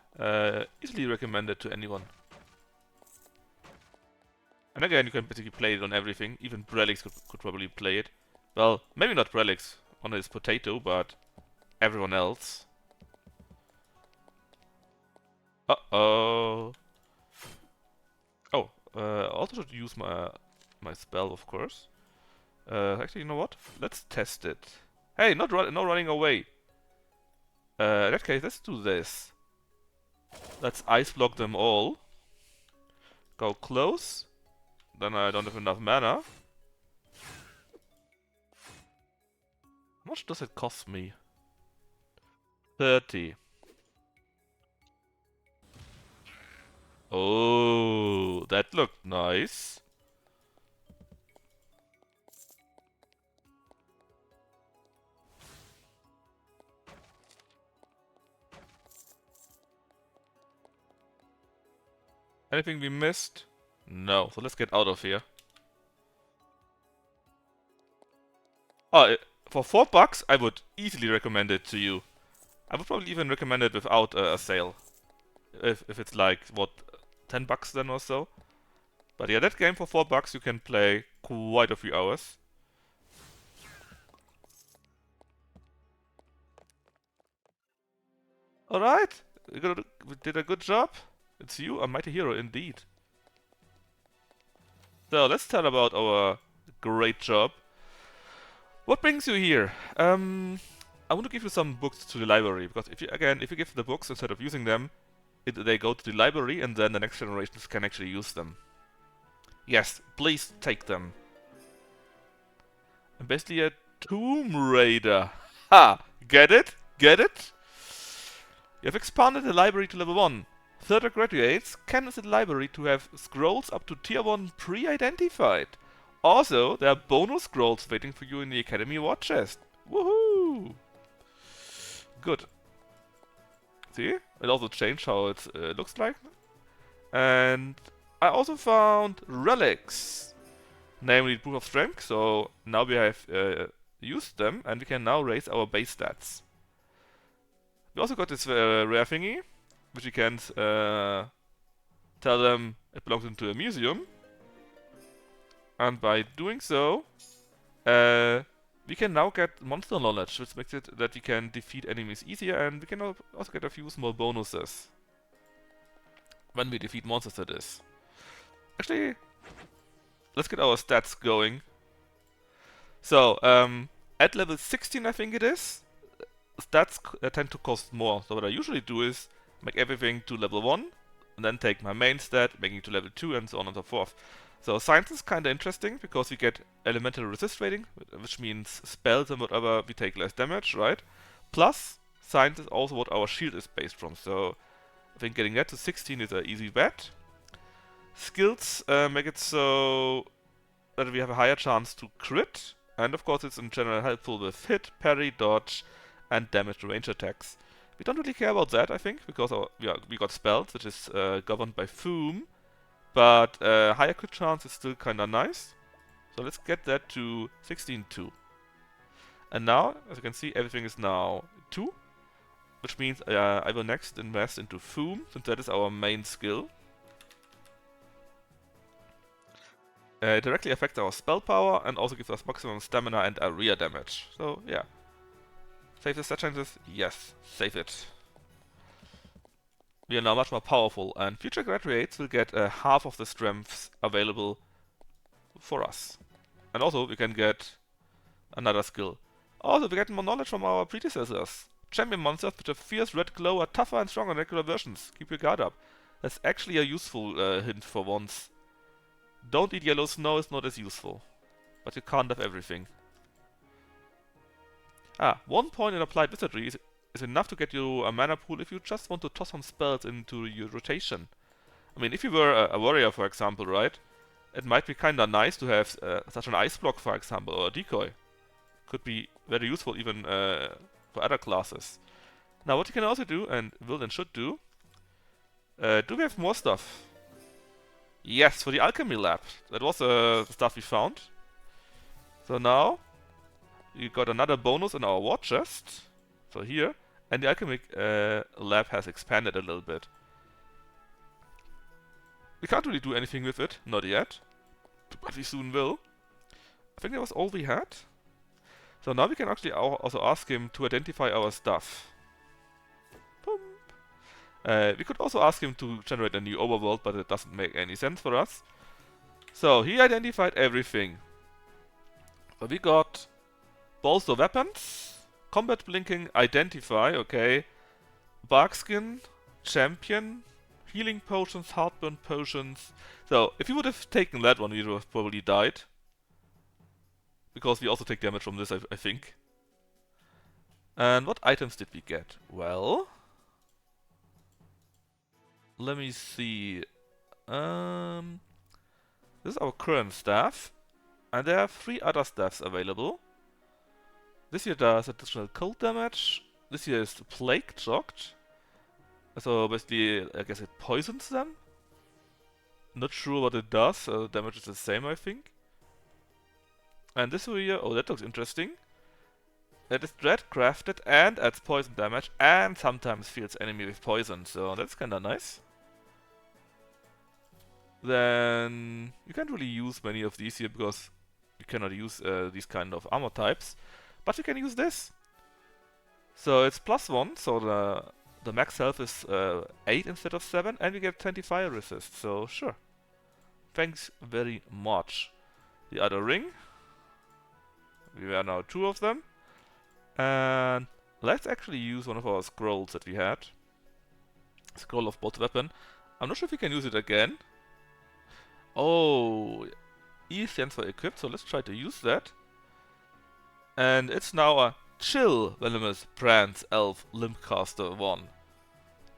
easily recommend it to anyone. And again, you can basically play it on everything. Even Brelix could probably play it. Well, maybe not Brelix on his potato, but everyone else. Uh-oh. Oh, I also should use my spell, of course. Actually, you know what? Let's test it. Hey, no running away. In that case, let's do this. Let's ice block them all. Go close. Then I don't have enough mana. How much does it cost me? 30. Oh, that looked nice. Anything we missed? No, so let's get out of here. Oh, for $4, I would easily recommend it to you. I would probably even recommend it without a sale. if it's like, what, $10 then or so. But yeah, that game for $4 you can play quite a few hours. Alright, you did a good job. It's you, a mighty hero indeed. So let's tell about our great job. What brings you here? I want to give you some books to the library, because if you give the books instead of using them, they go to the library and then the next generations can actually use them. Yes, please take them. I'm basically a Tomb Raider. Ha! Get it? Get it? You have expanded the library to level 1. Further graduates can visit the library to have scrolls up to tier 1 pre-identified. Also, there are bonus scrolls waiting for you in the Academy War chest. Woohoo! Good. See? It also changed how it looks like. And I also found relics, namely Proof of Strength. So now we have used them, and we can now raise our base stats. We also got this rare thingy, which we can tell them it belongs into a museum. And by doing so, we can now get monster knowledge, which makes it that we can defeat enemies easier, and we can also get a few small bonuses when we defeat monsters, that is. Actually, let's get our stats going. So, at level 16 I think it is, stats tend to cost more. So what I usually do is make everything to level 1, and then take my main stat, making it to level 2, and so on and so forth. So science is kinda interesting, because we get elemental resist rating, which means spells and whatever we take less damage, right? Plus, science is also what our shield is based from, so I think getting that to 16 is an easy bet. Skills make it so that we have a higher chance to crit, and of course it's in general helpful with hit, parry, dodge, and damage to range attacks. We don't really care about that, I think, because we got spells, which is governed by Foom, but higher crit chance is still kinda nice. So let's get that to 16 too. And now, as you can see, everything is now 2, which means I will next invest into Foom, since that is our main skill. It directly affects our spell power and also gives us maximum stamina and area damage. So yeah. Save the stat changes? Yes, save it. We are now much more powerful, and future graduates will get half of the strengths available for us. And also we can get another skill. Also we get more knowledge from our predecessors. Champion monsters with a fierce red glow are tougher and stronger than regular versions. Keep your guard up. That's actually a useful hint for once. Don't eat yellow snow is not as useful. But you can't have everything. 1 point in applied wizardry is enough to get you a mana pool if you just want to toss some spells into your rotation. I mean, if you were a warrior, for example, right? It might be kinda nice to have such an ice block, for example, or a decoy. Could be very useful even for other classes. Now, what you can also do, and will and should do we have more stuff? Yes, for the alchemy lab. That was the stuff we found. So now, we got another bonus in our war chest. So here, and the alchemy lab has expanded a little bit. We can't really do anything with it, not yet. But we soon will. I think that was all we had. So now we can actually also ask him to identify our stuff. Boom. We could also ask him to generate a new overworld, but it doesn't make any sense for us. So he identified everything. So we got bolster weapons, combat blinking, identify, okay, barkskin, champion, healing potions, heartburn potions. So if you would have taken that one, you would have probably died. Because we also take damage from this, I think. And what items did we get? Well, let me see. This is our current staff, and there are 3 other staffs available. This here does additional cold damage. This here is plague shocked. So basically, I guess it poisons them. Not sure what it does. Damage is the same, I think. And this here, oh, that looks interesting. It is dread crafted and adds poison damage and sometimes heals enemy with poison, so that's kinda nice. Then you can't really use many of these here because you cannot use these kind of armor types. But you can use this. So it's +1, so the max health is 8 instead of 7, and we get 20 fire resist, so sure. Thanks very much. The other ring. We are now 2 of them. And let's actually use one of our scrolls that we had. Scroll of Bolt Weapon. I'm not sure if we can use it again. Oh, E stands for equipped, so let's try to use that. And it's now a Chill Venomous Brand's Elf Limbcaster 1.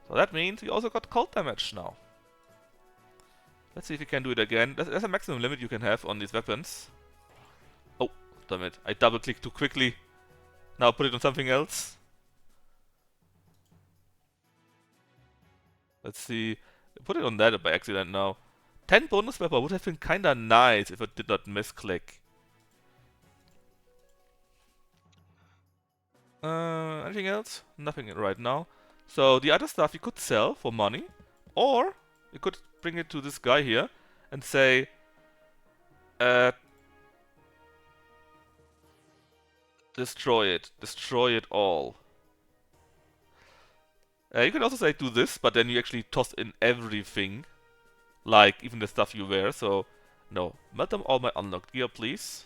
So that means we also got cold damage now. Let's see if we can do it again. There's a maximum limit you can have on these weapons. Oh, damn it. I double clicked too quickly. Now put it on something else. Let's see. Put it on that by accident now. 10 bonus pepper would have been kinda nice if I did not misclick. Anything else? Nothing right now. So the other stuff you could sell for money, or you could bring it to this guy here and say, destroy it all. You can also say do this, but then you actually toss in everything, like even the stuff you wear. So no, melt them all my unlocked gear, please.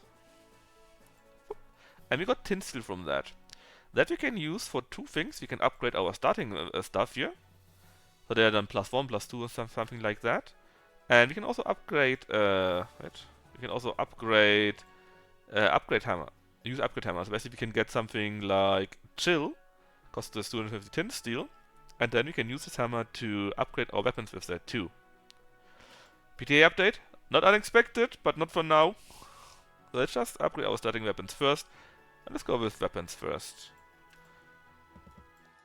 And we got tin steel from that. That we can use for 2 things. We can upgrade our starting stuff here. So they're then +1, +2 or something like that. And we can also upgrade, we can also upgrade, upgrade hammer. Use upgrade hammer. So basically we can get something like chill, costs us 250 tin steel. And then we can use this hammer to upgrade our weapons with that too. PTA update, not unexpected, but not for now. So let's just upgrade our starting weapons first. And let's go with weapons first.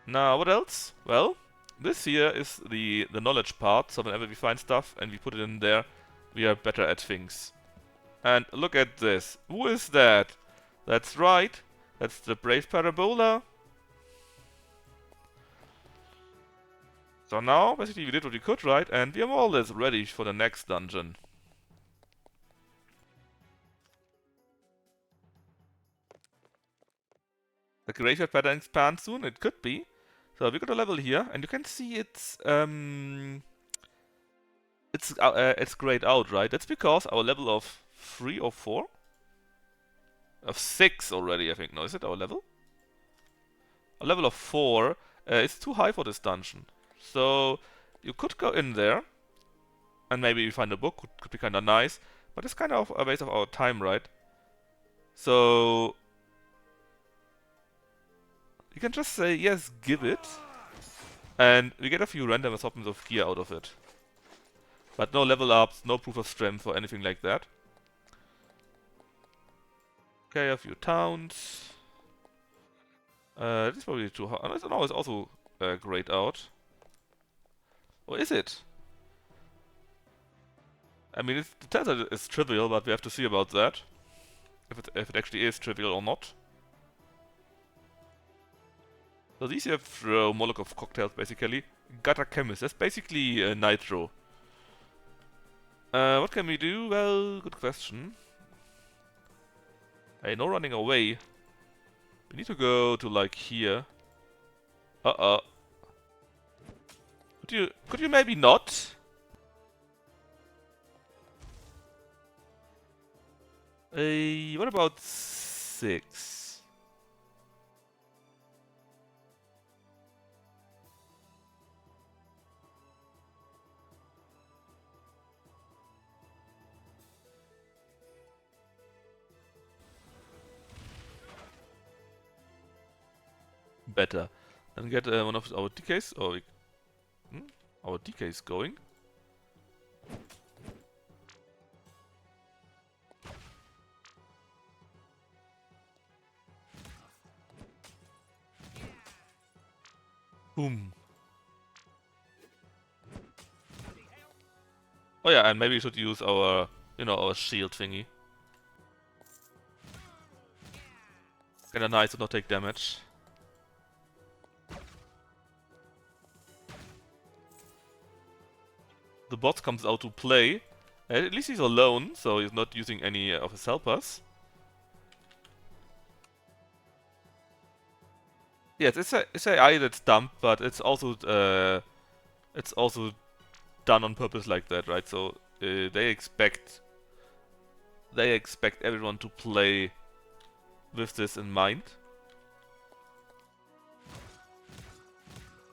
Now, what else? Well, this here is the knowledge part, so whenever we find stuff and we put it in there, we are better at things. And look at this. Who is that? That's right. That's the Brave Parabola. So now, basically we did what we could, right? And we are more or less ready for the next dungeon. The graveyard pattern expands soon, it could be. So we got a level here, and you can see it's grayed out, right? That's because our level of 3 or 4? Of 6 already, I think. No, is it our level? A level of 4 is too high for this dungeon. So you could go in there, and maybe you find a book, could be kinda nice, but it's kind of a waste of our time, right? So you can just say, yes, give it. And we get a few random assortments of gear out of it. But no level ups, no proof of strength or anything like that. Okay, a few towns. This is probably too hard. No, it's also grayed out. Or is it? I mean, it tells us it's trivial, but we have to see about that. If it actually is trivial or not. So these here throw Molotov cocktails, basically. Gutter Chemist, that's basically Nitro. What can we do? Well, good question. Hey, no running away. We need to go to, like, here. Uh-oh. Could you maybe not? What about 6? Better. Then get one of our DKs, or our DKs going. Boom. Oh yeah, and maybe we should use our, our shield thingy. Kinda nice to not take damage. The bot comes out to play. At least he's alone, so he's not using any of his helpers. Yes, it's a AI that's dumb, but it's also done on purpose like that, right? So they expect everyone to play with this in mind.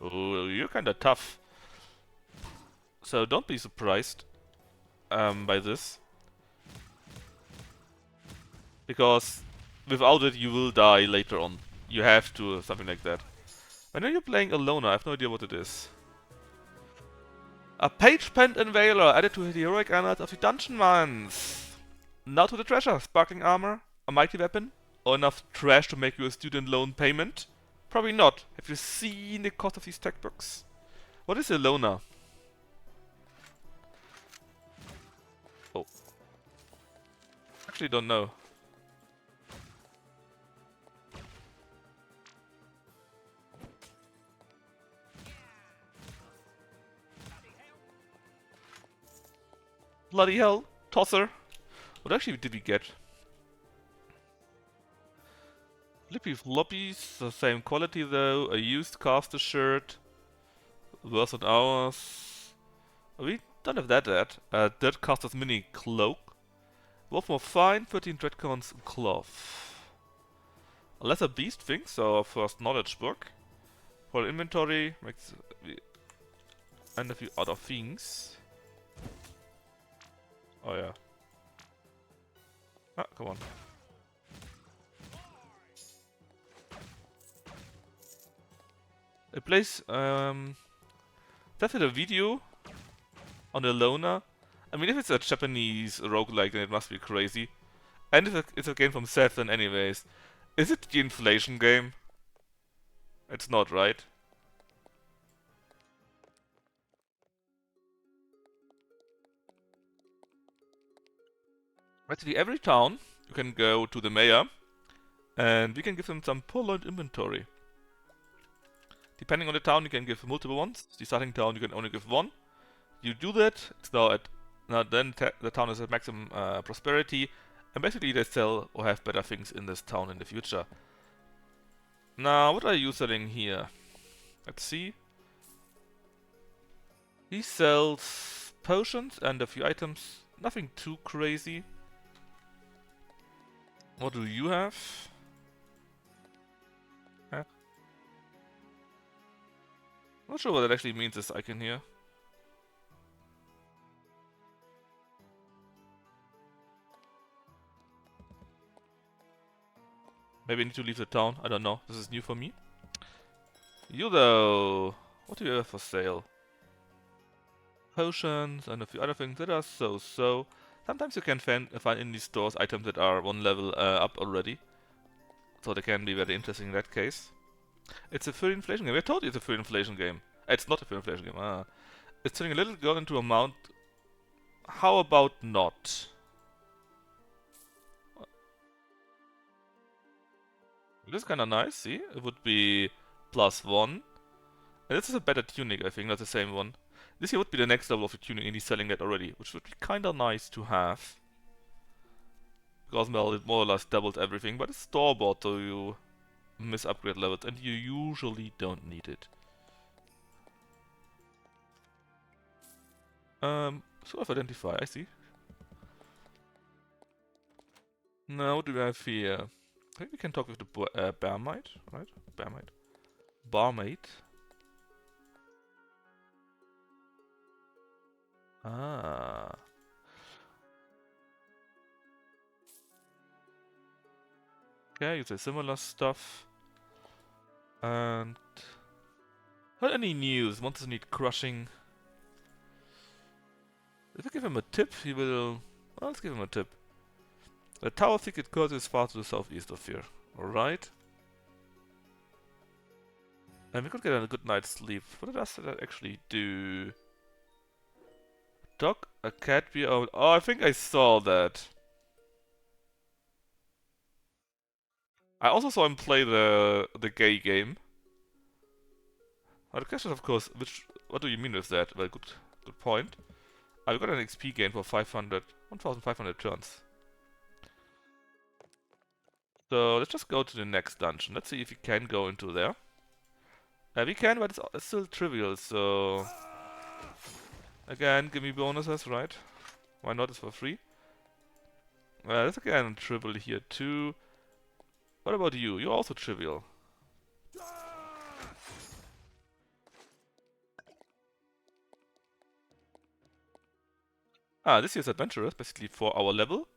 Oh, you're kinda tough. So don't be surprised by this. Because without it you will die later on. You have to, something like that. I know you're playing a loner, I have no idea what it is. A page pent invader added to the heroic annals of the Dungeonmanns. Now to the treasure, sparkling armor, a mighty weapon, or enough trash to make you a student loan payment? Probably not. Have you seen the cost of these textbooks? What is a loner? Oh. Actually don't know. Bloody hell, tosser. What actually did we get? Flippy floppies, the same quality though, a used caster shirt, worse than ours. We don't have that yet. Dead caster's mini cloak. Wolf more fine, 13 dreadcorns cloth. A lesser beast thing, so our first knowledge book. For inventory, makes and a few other things. Oh yeah. Ah, come on. It plays definitely a video on a loner. I mean, if it's a Japanese roguelike, then it must be crazy. And if it's a game from Seth, then anyways. Is it the inflation game? It's not, right? Actually, every town, you can go to the mayor, and we can give them some purloined inventory. Depending on the town, you can give multiple ones. The starting town, you can only give one. You do that, it's now at then the town is at maximum prosperity, and basically they sell or have better things in this town in the future. Now, what are you selling here? Let's see. He sells potions and a few items, nothing too crazy. What do you have? Huh? Not sure what that actually means, this icon here. Maybe I need to leave the town, I don't know, this is new for me. You though, what do you have for sale? Potions and a few other things that are so. Sometimes you can find in these stores items that are one level up already. So they can be very interesting in that case. It's a full inflation game. I told you it's a full inflation game. It's not a full inflation game. It's turning a little girl into a mount. How about not? This is kinda nice, see? It would be +1. And this is a better tunic, I think, not the same one. This here would be the next level of the tunic, and he's selling that already, which would be kinda nice to have. Because, well, it more or less doubled everything, but it's store-bought, so you miss upgrade levels, and you usually don't need it. Sort of identify, I see. Now, what do we have here? I think we can talk with the barmaid, right? Barmaid. Ah. Okay, you say similar stuff. And... Not any news. Monsters need crushing. If we give him a tip, he will... Well, let's give him a tip. The tower thicket course is far to the southeast of here. Alright. And we could get a good night's sleep. What does that actually do? Dog, a cat, be out. Oh, I think I saw that. I also saw him play the gay game. The question is, of course, what do you mean with that? Well, good point. I got an XP gain for 1,500 turns. So let's just go to the next dungeon. Let's see if we can go into there. We can, but it's still trivial, so... Again, give me bonuses, right? Why not? It's for free. That's again trivial here too. What about you? You're also trivial. This year's adventurers, basically for our level.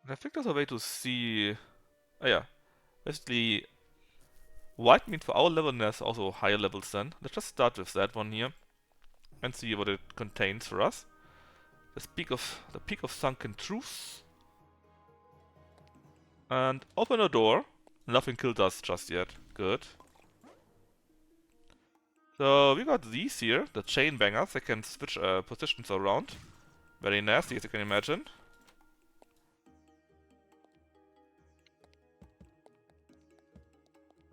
And I think there's a way to see... Oh yeah. Basically, white means for our level, and there's also higher levels then. Let's just start with that one here. And see what it contains for us. The Peak of Sunken Truths. And open a door. Nothing killed us just yet. Good. So we got these here, the chain bangers. They can switch positions around. Very nasty, as you can imagine.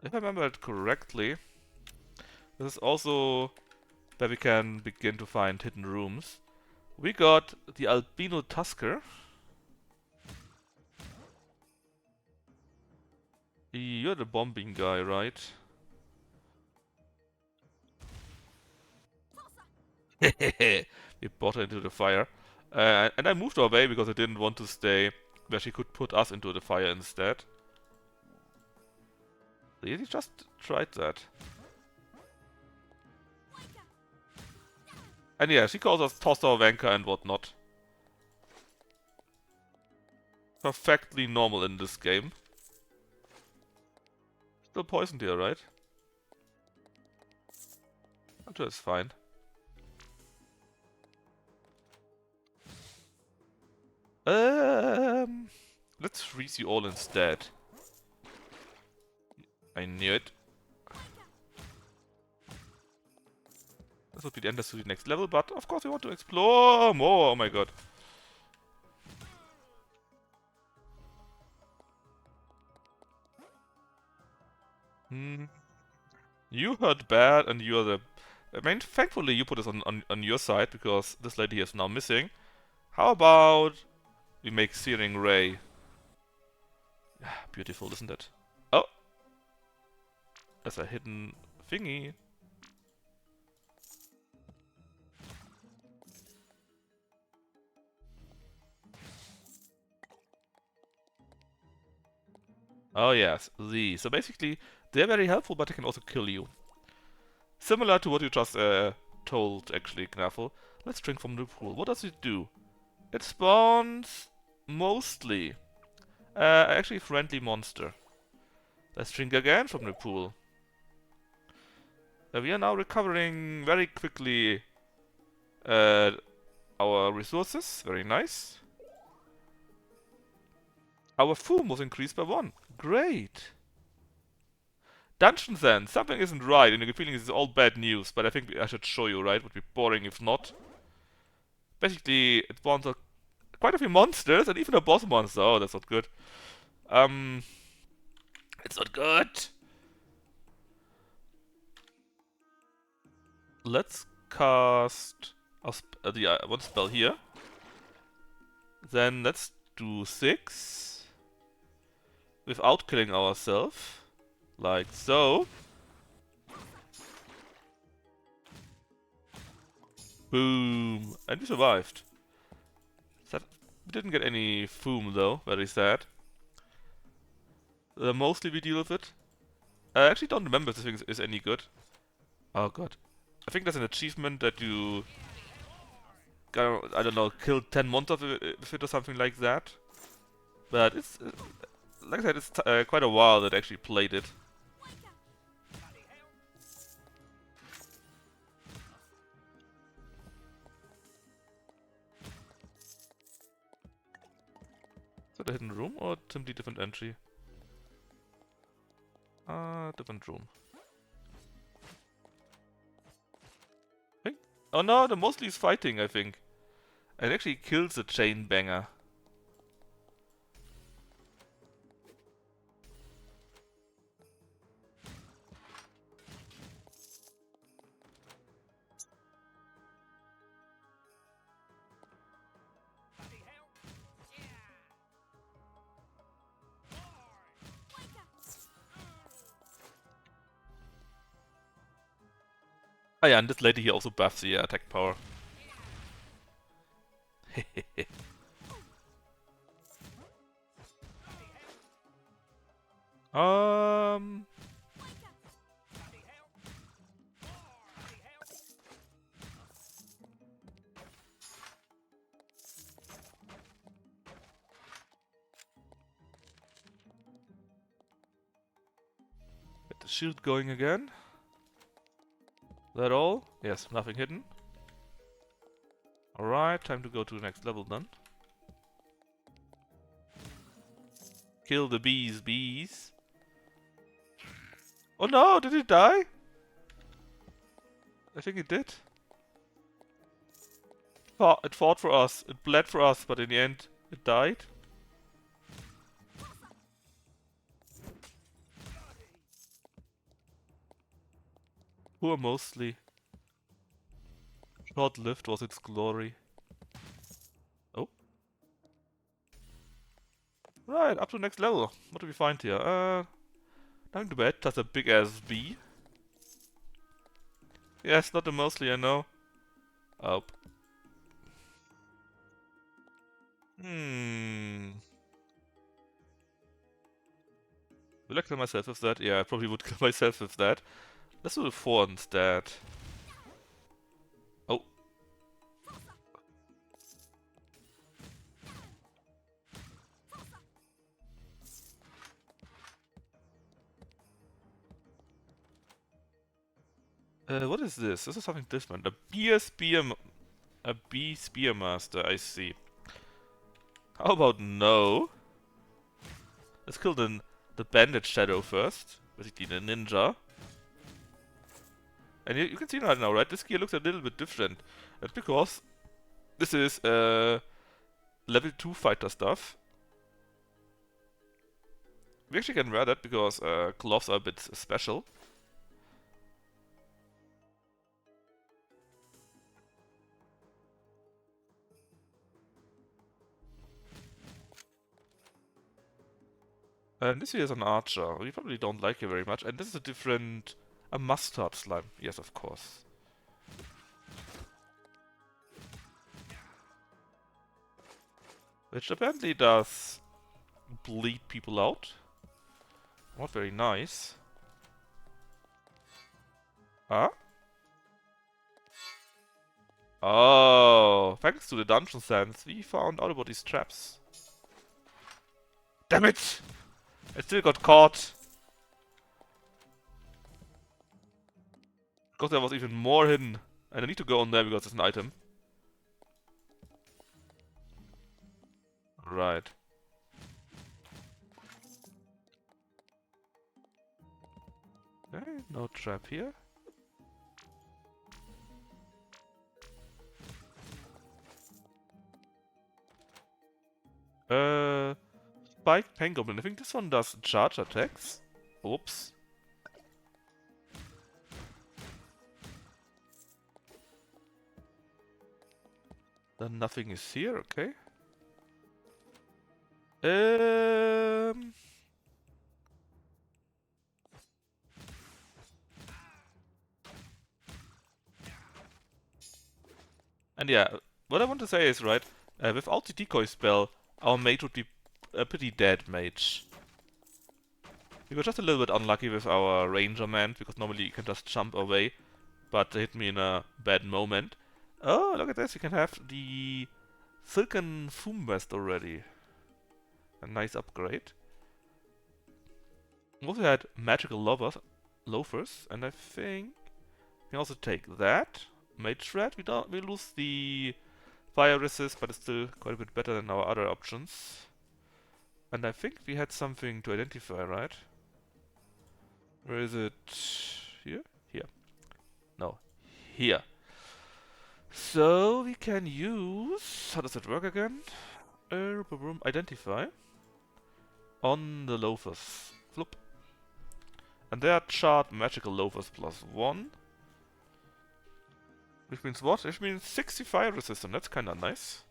If I remember it correctly, this is also where we can begin to find hidden rooms. We got the Albino Tusker. You're the bombing guy, right? We brought her into the fire. And I moved away because I didn't want to stay where she could put us into the fire instead. He just tried that. And yeah, she calls us tosser, wanker and whatnot. Perfectly normal in this game. Still poisoned here, right? I'm sure it's fine. Let's freeze you all instead. I knew it. This would be the entrance to the next level, but of course we want to explore more. Oh my god. You heard bad, and you're the... I mean, thankfully you put us on your side, because this lady is now missing. How about we make Searing Ray? Beautiful, isn't it? Oh! There's a hidden thingy. Oh yes, these. So basically, they're very helpful, but they can also kill you. Similar to what you just told, actually, Knaffle. Let's drink from the pool. What does it do? It spawns mostly actually friendly monster. Let's drink again from the pool. We are now recovering very quickly our resources. Very nice. Our food was increased by 1. Great. Dungeons then. Something isn't right, and the feeling is all bad news, but I think I should show you, right? Would be boring if not. Basically, it spawns quite a few monsters, and even a boss monster. Oh, that's not good. It's not good. Let's cast the one spell here. Then let's do 6 without killing ourselves, like so. Boom, and we survived. We didn't get any foom though. Very sad. Mostly we deal with it. I actually don't remember if this thing is any good. Oh god. I think there's an achievement that you... I don't know, kill 10 monsters with it or something like that. But it's... like I said, it's quite a while that I actually played it. Is that a hidden room or simply different entry? Different room. Oh no, the mostly is fighting, I think. And it actually kills the chain banger. Oh yeah, and this lady here also buffs the attack power. um... Get the shield going again. That all? Yes, nothing hidden. Alright, time to go to the next level then. Kill the bees. Oh no, did it die? I think it did. It fought for us, it bled for us, but in the end, it died. Poor mostly. Short-lived was its glory. Oh. Right, up to next level. What do we find here? Nothing too bad, just a big ass bee. Yes, not the mostly, I know. Oh. Will I kill myself with that? Yeah, I probably would kill myself with that. Let's do the 4 instead. Oh. What is this? This is something different. A bee spearmaster, I see. How about no? Let's kill the bandit shadow first. Basically the ninja. And you can see right now, right? This gear looks a little bit different. That's because this is level 2 fighter stuff. We actually can wear that because gloves are a bit special. And this here is an archer. We probably don't like it very much. And this is a mustard slime. Yes, of course. Which apparently does bleed people out. Not very nice. Huh? Oh, thanks to the Dungeonmanns, we found out about these traps. Damn it! I still got caught. Because there was even more hidden. And I need to go on there because it's an item. Right. Okay, no trap here. Spike Pengoblin. I think this one does charge attacks. Oops. Then nothing is here, okay. And yeah, what I want to say is, right, without the decoy spell, our mage would be a pretty dead mage. We were just a little bit unlucky with our ranger man, because normally you can just jump away, but they hit me in a bad moment. Oh, look at this, you can have the Silken Foam Vest already. A nice upgrade. We also had magical loafers, and I think we can also take that. Mage Shred, we lose the fire resist, but it's still quite a bit better than our other options. And I think we had something to identify, right? Where is it? Here? Here. No. Here. So we can use... How does that work again? Identify. On the loafers. Flip. And they are charred magical loafers +1. Which means what? Which means 60 fire resistance. That's kinda nice.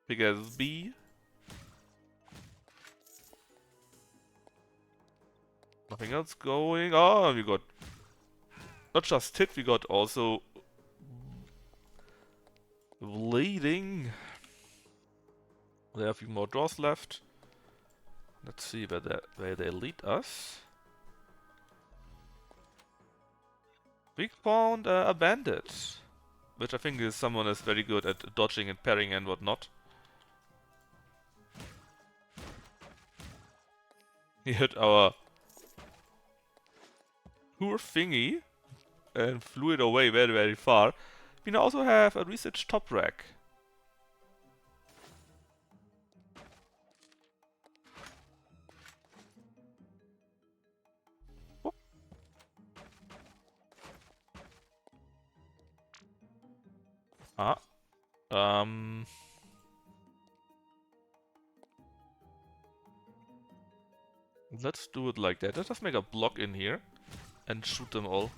Big as B. Nothing else going. Oh, we got not just hit, we got also bleeding. There are a few more doors left. Let's see where they lead us. We found a bandit, which I think is someone that's very good at dodging and parrying and whatnot. He hit our poor thingy and flew it away very, very far. We now also have a research top rack. Whoop. Ah. Let's do it like that. Let's just make a block in here and shoot them all.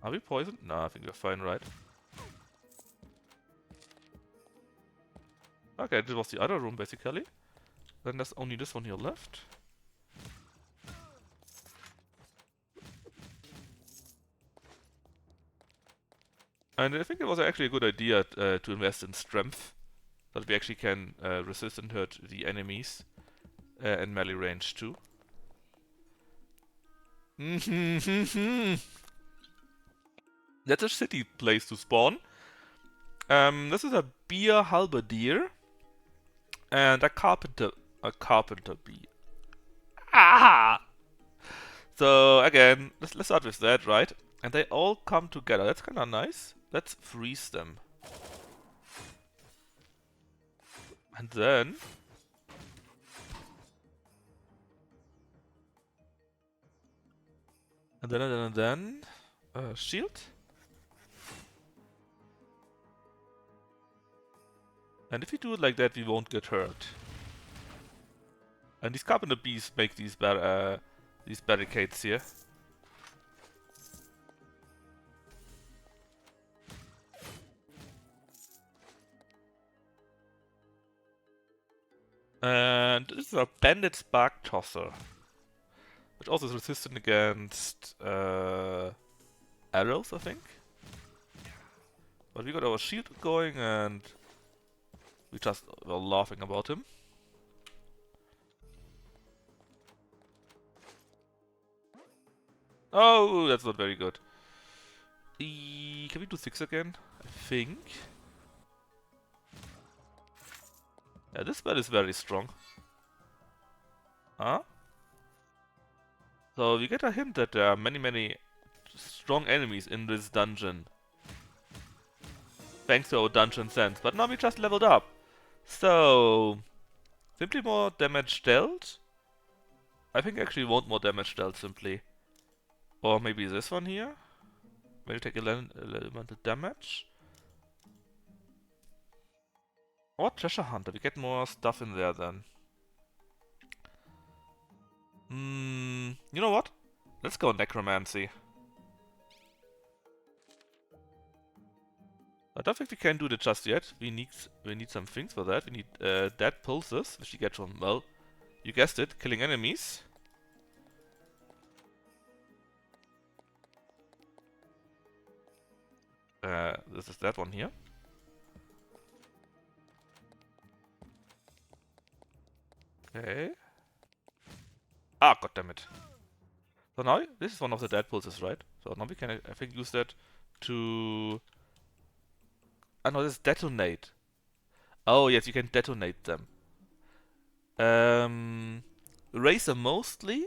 Are we poisoned? No, I think we're fine, right? Okay, this was the other room, basically. Then there's only this one here left. And I think it was actually a good idea to invest in strength. So that we actually can resist and hurt the enemies. And melee range too. That's a shitty place to spawn. This is a beer halberdier. And a carpenter bee. Ah! So again, let's start with that, right? And they all come together. That's kind of nice. Let's freeze them. And then... shield. And if we do it like that, we won't get hurt. And these carpenter bees make these barricades here. And this is a bandit spark tosser, which also is resistant against arrows, I think. But we got our shield going and we just were laughing about him. Oh, that's not very good. Can we do 6 again? I think. Yeah, this spell is very strong. Huh? So we get a hint that there are many, many strong enemies in this dungeon. Thanks to our dungeon sense. But now we just leveled up. So... simply more damage dealt? I think I actually want more damage dealt simply. Or maybe this one here? Maybe take elemental damage? Or treasure hunter, we get more stuff in there then. You know what? Let's go necromancy. I don't think we can do that just yet. We need some things for that. We need dead pulses, which you get from, well, you guessed it, killing enemies. This is that one here. Okay. Ah, goddammit. So now, this is one of the dead pulses, right? So now we can, I think, use that to... Ah no, this is detonate. Oh yes, you can detonate them. Razor mostly.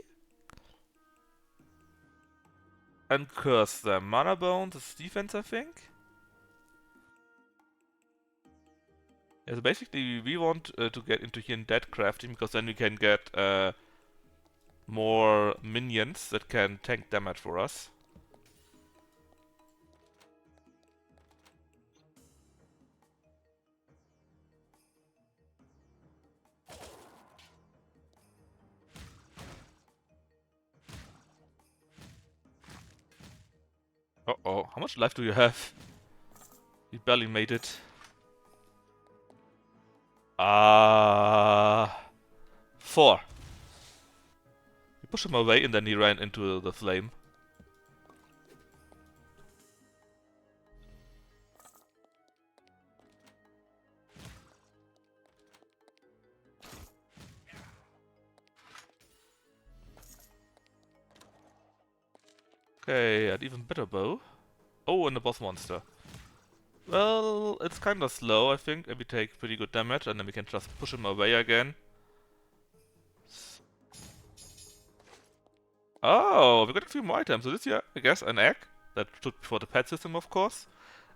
And curse them. Mana bones is defense, I think. Yeah, so basically we want to get into here in dead crafting, because then we can get more minions that can tank damage for us. Uh-oh, how much life do you have? We barely made it. Ah, 4. We pushed him away and then he ran into the flame. Okay, an even better bow. Oh, and the boss monster. Well, it's kinda slow, I think, and we take pretty good damage, and then we can just push him away again. Oh, we got a few more items. So this here, I guess, an egg. That should be for the pet system, of course.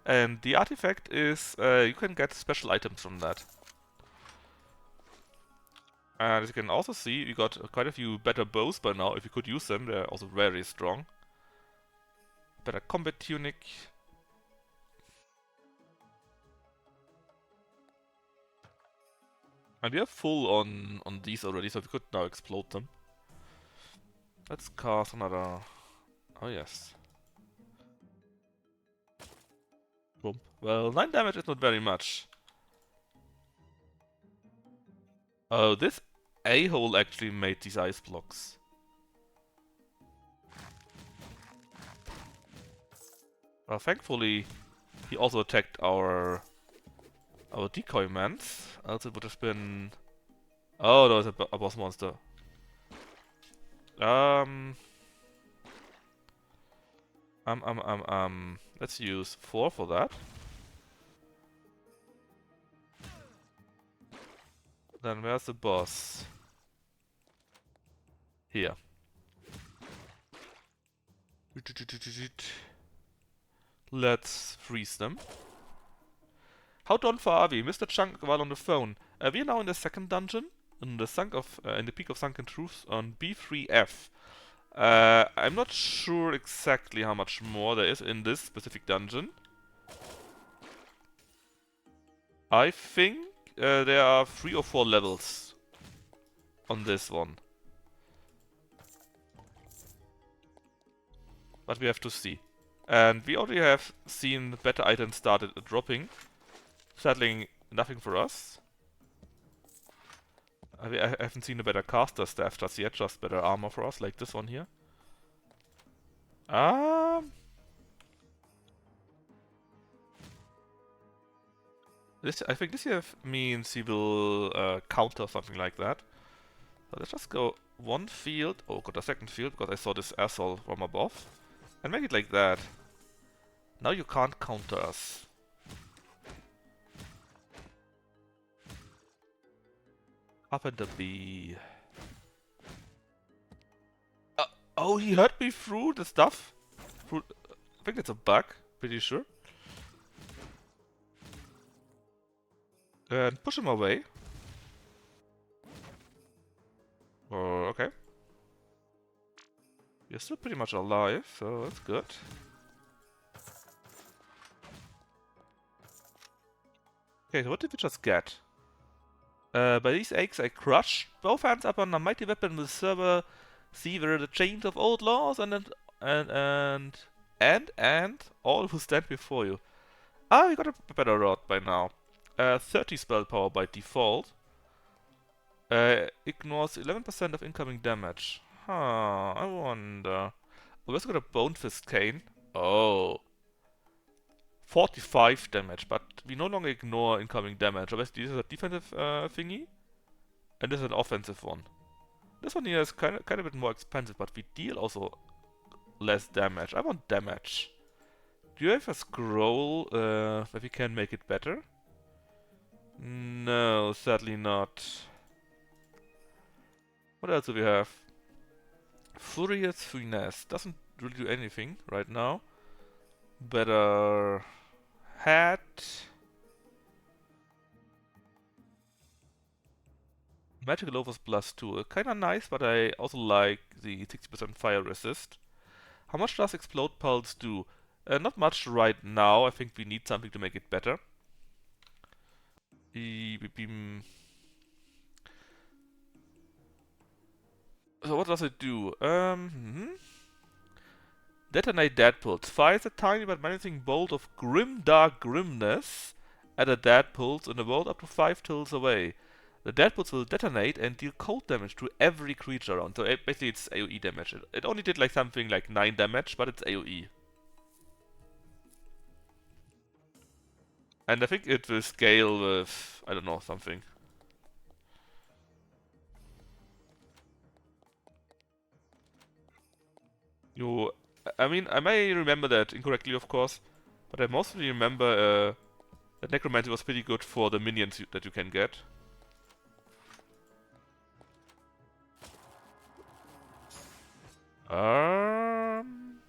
And the artifact is, you can get special items from that. And as you can also see, we got quite a few better bows by now. If you could use them, they're also very strong. Better combat tunic. And we are full on these already, so we could now explode them. Let's cast another... Oh yes. Boom. Well, 9 damage is not very much. Oh, this a-hole actually made these ice blocks. Well, thankfully, he also attacked our decoy mans. Else it would have been... Oh, there was a boss monster. Let's use 4 for that. Then where's the boss? Here. Let's freeze them. How done for are we? Mr. Chunk while on the phone. We are now in the second dungeon, in the Peak of Sunken Truths on B3F. I'm not sure exactly how much more there is in this specific dungeon. I think there are 3 or 4 levels on this one. But we have to see. And we already have seen better items started dropping. Sadly, nothing for us. I haven't seen a better caster staff just yet, just better armor for us, like this one here. I think this here means he will counter something like that. So let's just go one field, oh, got a second field because I saw this asshole from above. And make it like that. Now you can't counter us. Up the bee. Oh, he hurt me through the stuff? I think it's a bug, pretty sure. And push him away. Oh, okay. You're still pretty much alive, so that's good. Okay, so what did we just get? By these eggs I crush both hands upon a mighty weapon with server sever the chains of old laws and all who stand before you. Ah, we got a better rod by now. 30 spell power by default. Ignores 11% of incoming damage. Huh, I wonder. We also got a Bone Fist Cane. Oh. 45 damage, but we no longer ignore incoming damage. Obviously, this is a defensive thingy, and this is an offensive one. This one here is kind of a bit more expensive, but we deal also less damage. I want damage. Do you have a scroll that we can make it better? No, sadly not. What else do we have? Furious Finesse. Doesn't really do anything right now. Better hat. Magical Lover's plus 2. Kinda nice, but I also like the 60% fire resist. How much does Explode Pulse do? Not much right now. I think we need something to make it better. So what does it do? Detonate deadpulse. Fires a tiny but menacing bolt of grim dark grimness at a deadpulse in a world up to 5 tills away. The deadpulse will detonate and deal cold damage to every creature around. So basically it's AoE damage. It only did like something like 9 damage, but it's AoE. And I think it will scale with, I don't know, something. I mean, I may remember that incorrectly, of course, but I mostly remember that Necromancy was pretty good for the minions that you can get. Um,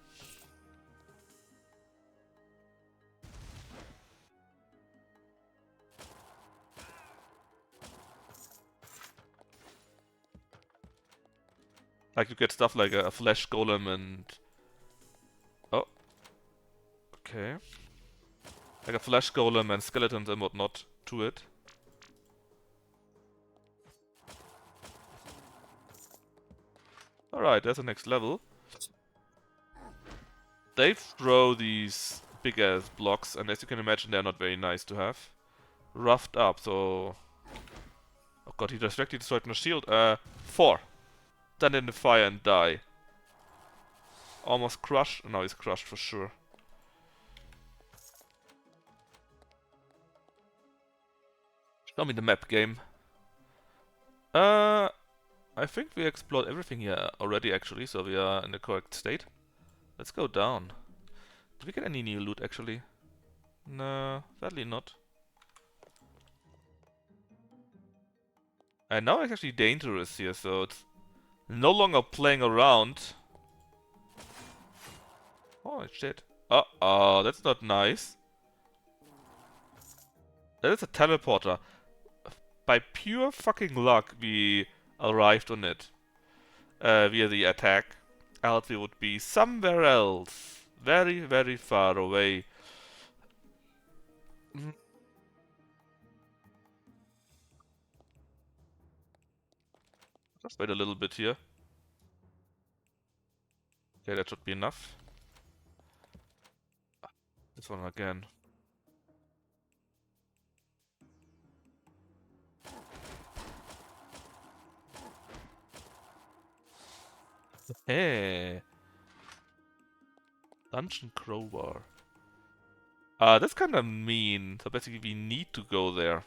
like you get stuff like a flesh golem and oh, okay, like a flesh golem and skeletons and whatnot to it. All right, there's the next level. They throw these big ass blocks, and as you can imagine, they're not very nice to have. Roughed up, so. Oh god, he directly destroyed my shield. 4. Stand in the fire and die. Almost crushed. Now he's crushed for sure. Show me the map, game. I think we explored everything here already, actually, so we are in the correct state. Let's go down. Did we get any new loot, actually? No, sadly not. And now it's actually dangerous here, so it's no longer playing around. Oh shit. Uh-oh, that's not nice. That is a teleporter. By pure fucking luck, we arrived on it. Via the attack. Else we would be somewhere else. Very, very far away. Just wait a little bit here. Okay, that should be enough. This one again. Hey. Dungeon crowbar. That's kind of mean. So basically we need to go there.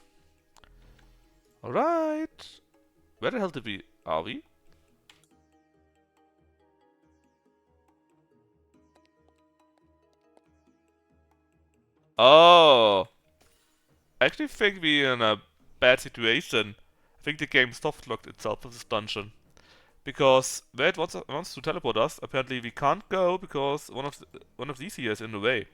Alright. Where the hell did we... Are we? Oh. I actually think we're in a bad situation. I think the game soft-locked itself with this dungeon. Because where it wants to teleport us, apparently we can't go because one of these here is in the way.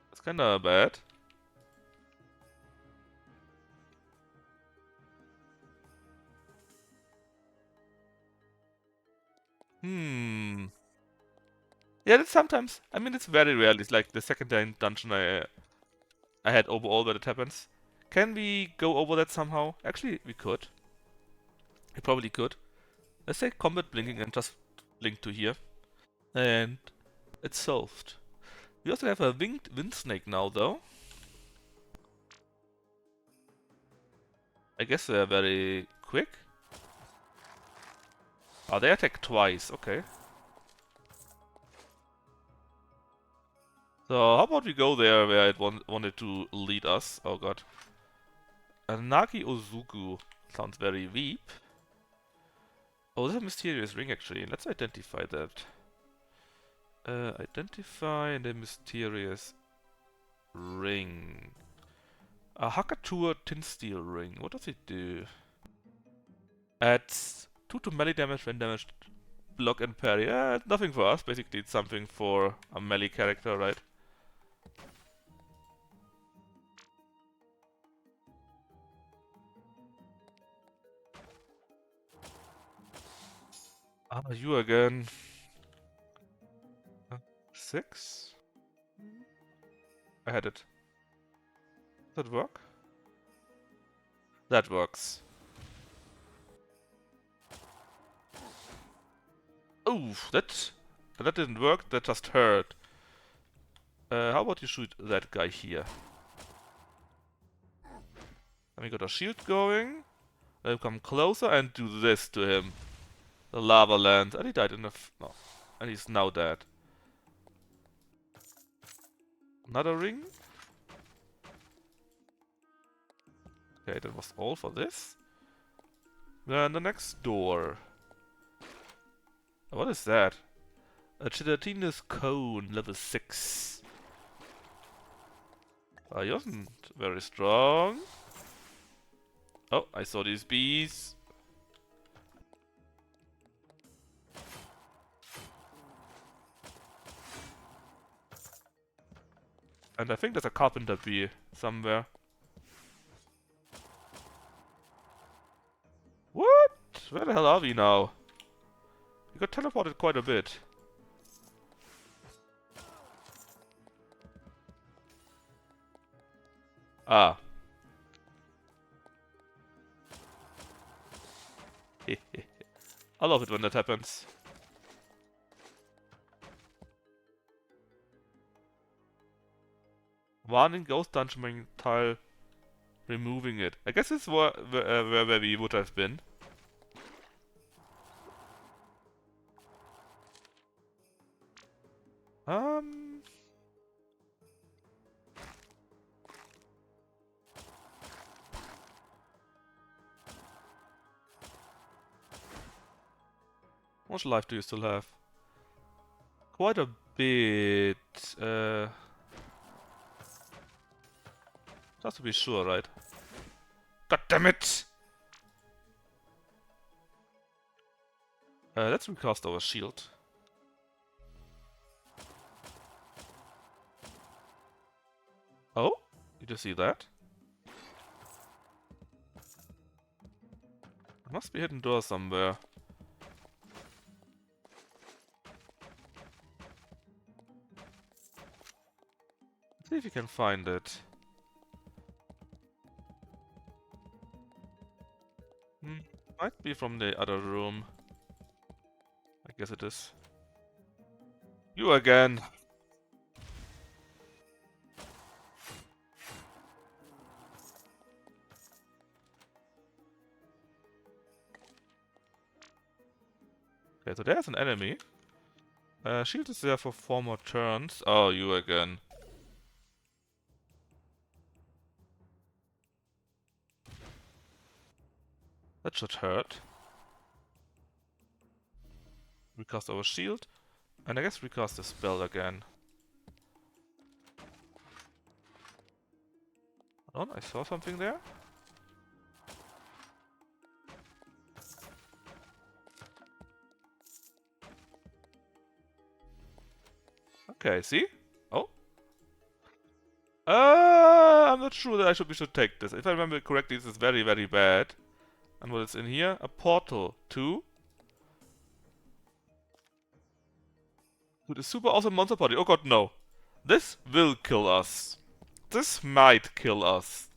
That's kinda bad. Yeah, that's sometimes. I mean, it's very rare. It's like the second dungeon I had overall where it happens. Can we go over that somehow? Actually, we could. We probably could. Let's say combat blinking and just blink to here. And it's solved. We also have a winged wind snake now, though. I guess they're very quick. Oh, they attack twice. Okay. So how about we go there where it wanted to lead us? Oh god. Nagi Ozuku sounds very weep. Oh, this is a mysterious ring actually. Let's identify that. Identify the mysterious ring. A Hakatua tin steel ring. What does it do? Adds 2 to melee damage when damaged, block and parry. Nothing for us. Basically, it's something for a melee character, right? Ah, you again. 6? I had it. Does that work? That works. Oh, that didn't work. That just hurt. How about you shoot that guy here? Then we got a shield going. Then come closer and do this to him. The lava land. And he died in the... no. And he's now dead. Another ring. Okay, that was all for this. Then the next door. What is that? A gelatinous cone, level 6. He wasn't very strong. Oh, I saw these bees. And I think there's a carpenter bee somewhere. What? Where the hell are we now? We got teleported quite a bit. Ah. I love it when that happens. Warning Ghost Dungeonman tile. Removing it. I guess this is where we would have been. How much life do you still have? Quite a bit. Just to be sure, right? God damn it! Let's recast our shield. Oh? Did you see that? There must be a hidden door somewhere. Let's see if you can find it. Might be from the other room. I guess it is. You again! Okay, so there's an enemy. Shield is there for 4 more turns. Oh, you again. That should hurt. Recast our shield. And I guess recast the spell again. Hold on, I saw something there. Okay, see? Oh. I'm not sure that we should take this. If I remember correctly, this is very, very bad. And what is in here? A portal to the super awesome monster party. Oh god, no. This will kill us. This might kill us.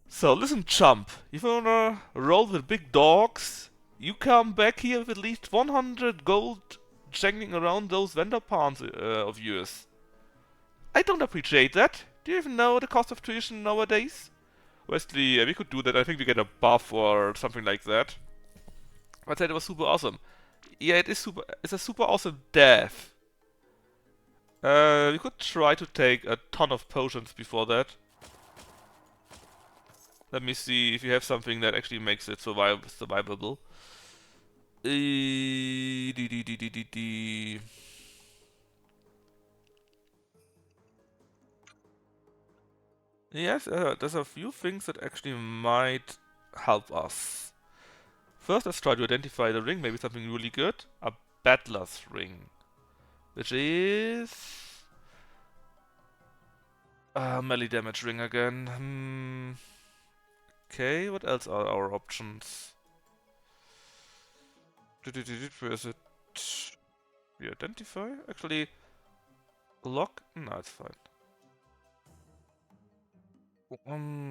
So, listen, chump. If you wanna roll with big dogs, you come back here with at least 100 gold jangling around those vendor pawns of yours. I don't appreciate that. Do you even know the cost of tuition nowadays? Wesley, we could do that. I think we get a buff or something like that. But that was super awesome. Yeah, it is super. It's a super awesome death. We could try to take a ton of potions before that. Let me see if you have something that actually makes it survivable. Yes, there's a few things that actually might help us. First, let's try to identify the ring, maybe something really good. A Battler's Ring. Which is... melee damage ring again. Okay, what else are our options? Where is it? We identify? Actually, lock? No, it's fine.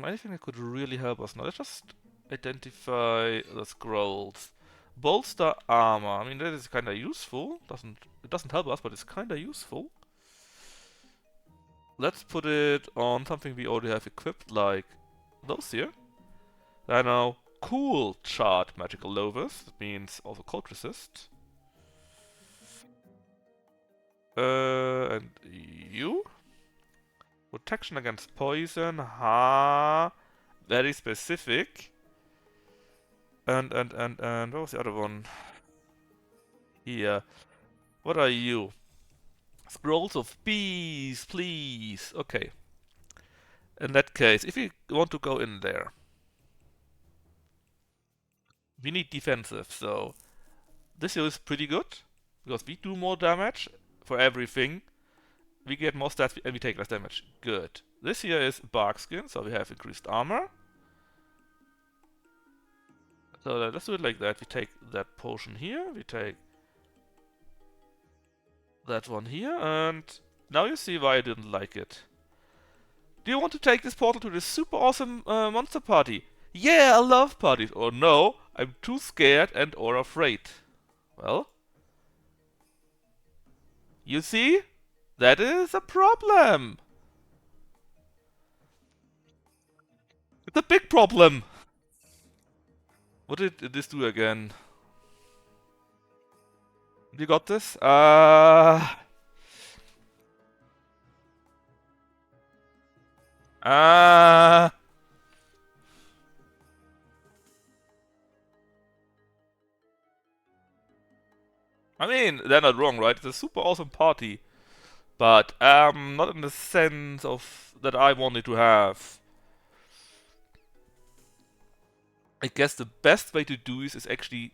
Anything that could really help us now. Let's just identify the scrolls. Bolster armor. I mean, that is kind of useful. It doesn't help us, but it's kind of useful. Let's put it on something we already have equipped, like those here. I know. Cool chart magical louvers. That means also cold resist. And you? Protection against poison. Ha. Very specific. And what was the other one? Here. What are you? Scrolls of peace, please. Okay. In that case, if we want to go in there, we need defensive, so this here is pretty good, because we do more damage for everything. We get more stats and we take less damage. Good. This here is bark skin, so we have increased armor. So let's do it like that. We take that potion here, we take that one here, and now you see why I didn't like it. Do you want to take this portal to this super awesome monster party? Yeah, I love parties. Or no, I'm too scared and or afraid. Well, you see? That is a problem. It's a big problem. What did this do again? You got this? Uh... I mean, they're not wrong, right? It's a super awesome party. But, not in the sense of that I wanted to have. I guess the best way to do this is actually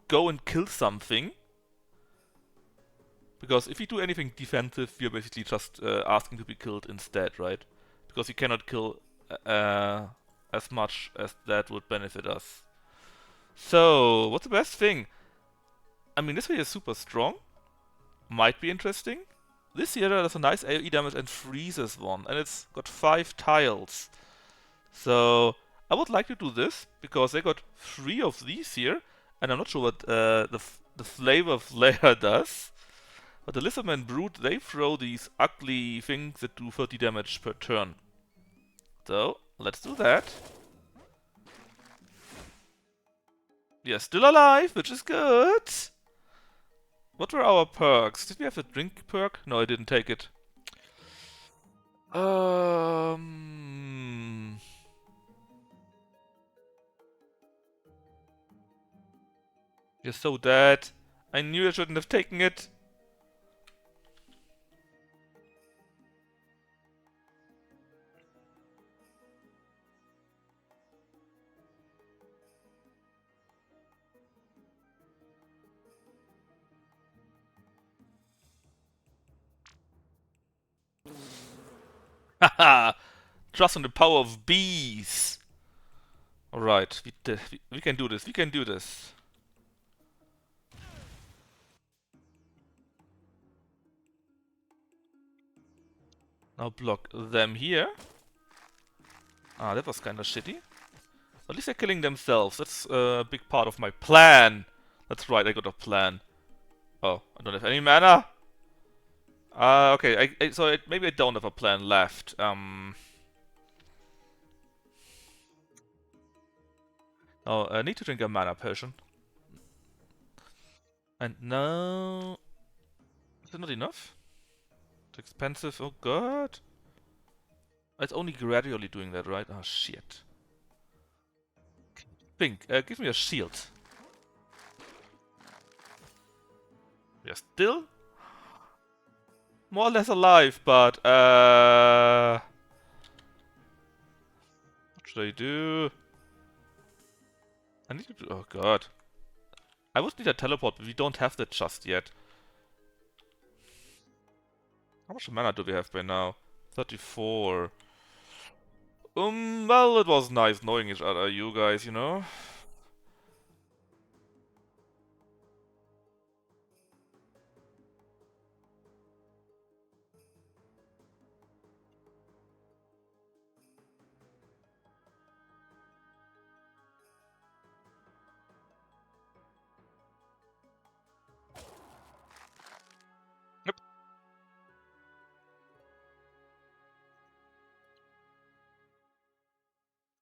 go and kill something. Because if you do anything defensive, you're basically just asking to be killed instead, right? Because you cannot kill as much as that would benefit us. So, what's the best thing? I mean, this way is super strong. Might be interesting. This here does a nice AoE damage and freezes one. And it's got 5 tiles. So, I would like to do this, because they got 3 of these here. And I'm not sure what the Flavor Flare does. But the Lizardman Brute, they throw these ugly things that do 30 damage per turn. So, let's do that. We are still alive, which is good. What were our perks? Did we have a drink perk? No, I didn't take it. You're so dead. I knew I shouldn't have taken it. Haha! Trust in the power of bees! Alright, we can do this, we can do this. Now block them here. Ah, that was kinda shitty. At least they're killing themselves. That's a big part of my plan. That's right, I got a plan. Oh, I don't have any mana? Okay, maybe I don't have a plan left. Oh, I need to drink a mana potion. And no... Is it not enough? It's expensive, oh god. It's only gradually doing that, right? Oh shit. Pink, give me a shield. We are still more or less alive, but what should I do? I need to do... Oh god. I would need a teleport, but we don't have that just yet. How much mana do we have by now? 34. Well, it was nice knowing each other, you guys, you know?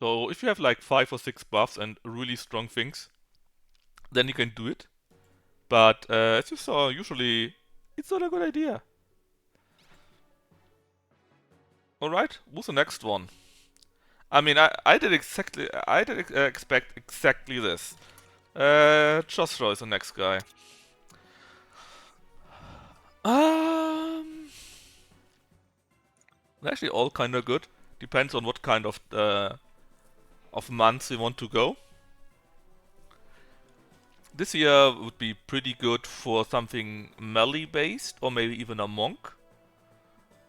So if you have like 5 or 6 buffs and really strong things, then you can do it. But as you saw, usually it's not a good idea. Alright, what's the next one? I mean, I did expect exactly this. Chosro is the next guy. They're actually all kind of good. Depends on what kind of months you want to go. This year would be pretty good for something melee based, or maybe even a monk.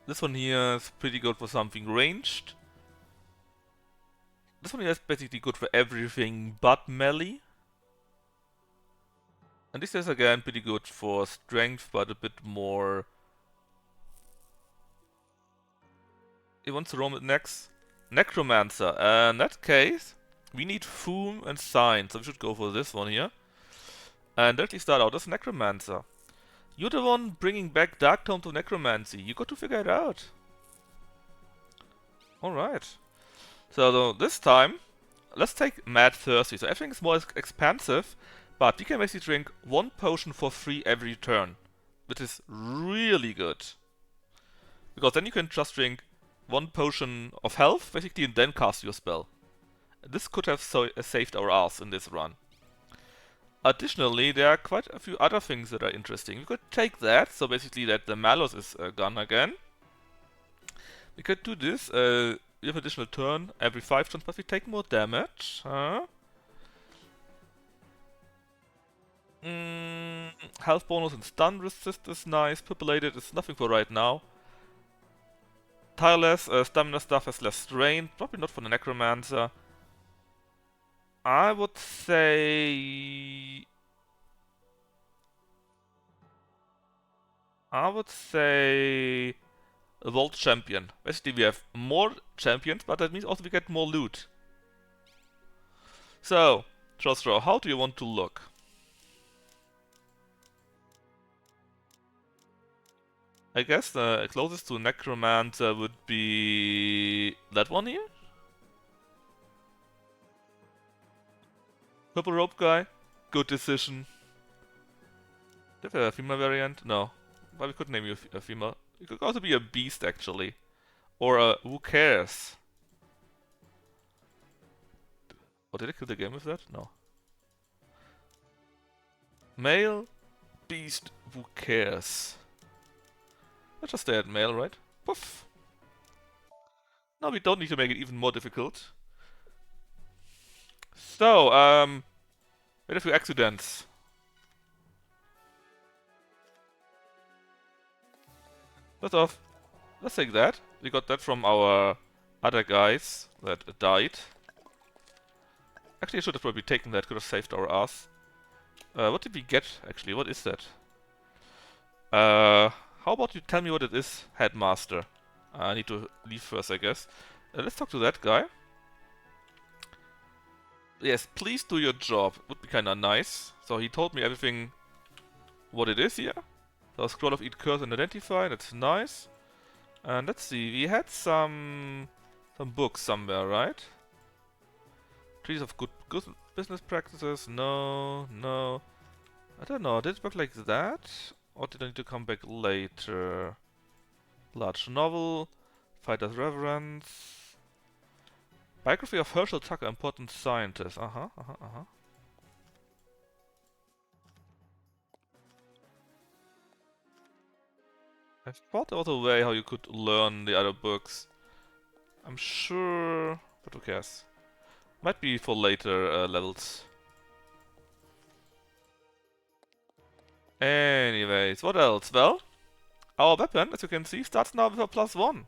This one here is pretty good for something ranged. This one here is basically good for everything but melee. And this is again pretty good for strength, but a bit more. He wants to roam it next. Necromancer. In that case, we need Foom and Sign, so we should go for this one here. And directly start out as Necromancer. You're the one bringing back Dark Tomes of Necromancy. You got to figure it out. Alright. So this time, let's take Mad Thirsty. So everything is more expansive, but you can basically drink 1 potion for free every turn, which is really good. Because then you can just drink 1 potion of health, basically, and then cast your spell. This could have saved our ass in this run. Additionally, there are quite a few other things that are interesting. We could take that, so basically that the Malus is gone again. We could do this, we have additional turn every 5 turns, but we take more damage. Health bonus and stun resist is nice. Purpulated is nothing for right now. Tireless, stamina stuff has less strain, probably not for the Necromancer. I would say... a Vault Champion. Basically we have more champions, but that means also we get more loot. So, Jostro, how do you want to look? I guess the closest to Necromancer would be that one here? Purple Rope Guy? Good decision. Do you have a female variant? No. But we could name you a female. You could also be a beast, actually. Or a who cares? Oh, did I kill the game with that? No. Male, beast, who cares? Let's just stay at male, right? Poof. Now we don't need to make it even more difficult. So, we had a few accidents. First off, let's take that. We got that from our other guys that died. Actually, I should have probably taken that, could have saved our ass. What did we get, actually? What is that? How about you tell me what it is, Headmaster? I need to leave first, I guess. Let's talk to that guy. Yes, please do your job. Would be kinda nice. So he told me everything what it is here. So scroll of eat curse and identify, that's nice. And let's see, we had some books somewhere, right? Trees of good business practices, no. I don't know, did it work like that? Or did I need to come back later? Large novel, Fighter's Reverence. Biography of Herschel Tucker, important scientist. I thought there was a way how you could learn the other books. I'm sure, but who cares? Might be for later levels. Anyways, what else? Well, our weapon, as you can see, starts now with a +1.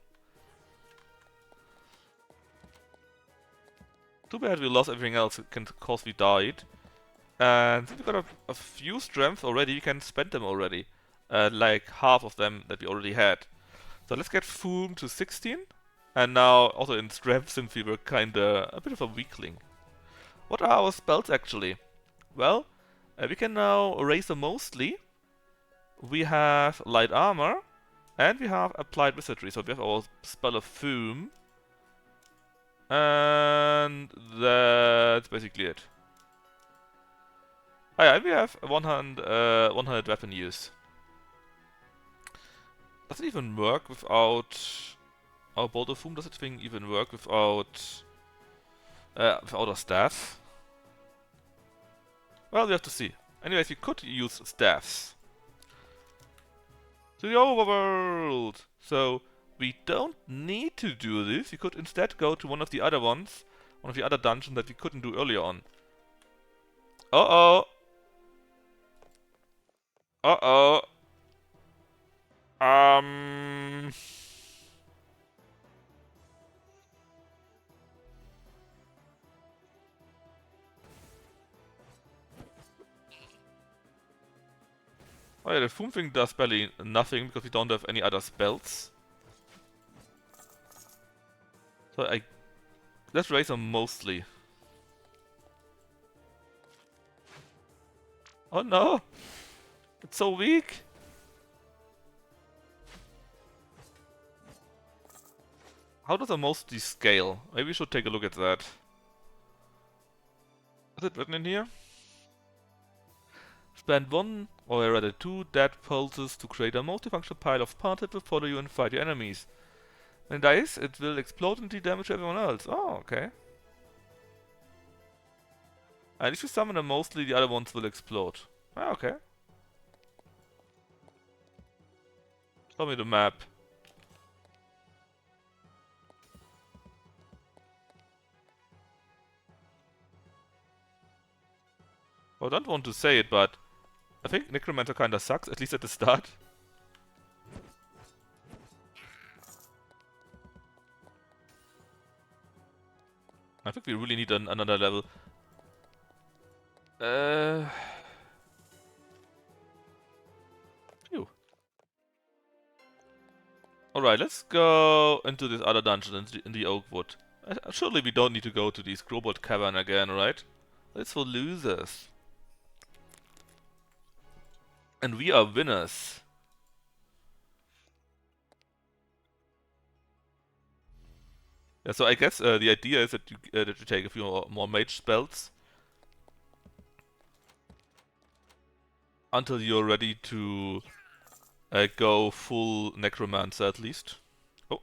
Too bad we lost everything else cause we died. And since we got a few strength already, we can spend them already. Like half of them that we already had. So let's get Foom to 16. And now also in strength, since we were kinda a bit of a weakling. What are our spells actually? Well, we can now raise them mostly. We have light armor. And we have applied wizardry. So we have our spell of Foom. And that's basically it. Oh yeah, we have 100 weapon use. Does it even work without our bolt of whom? Does it thing even work without a staff? Well, we have to see. Anyways, we could use staffs. To the overworld! So, we don't need to do this. We could instead go to one of the other ones. One of the other dungeons that we couldn't do earlier on. Uh-oh! Uh-oh! Um... Oh yeah, the Foom thing does barely nothing because we don't have any other spells. So let's raise them mostly. Oh no! It's so weak! How does a mostly scale? Maybe we should take a look at that. Is it written in here? Spend one, or rather two, dead pulses to create a multifunctional pile of parts that will follow you and fight your enemies. When it dies, it will explode and deal damage to everyone else. Oh, okay. And if you summon them mostly, the other ones will explode. Ah, okay. Show me the map. I don't want to say it, but I think Necromancer kinda sucks, at least at the start. I think we really need another level. Phew. Alright, let's go into this other dungeon in the Oakwood. Surely we don't need to go to the Scrowbolt Cavern again, right? That's for losers. And we are winners. Yeah, so I guess the idea is that you take a few more mage spells until you're ready to go full necromancer at least. Oh.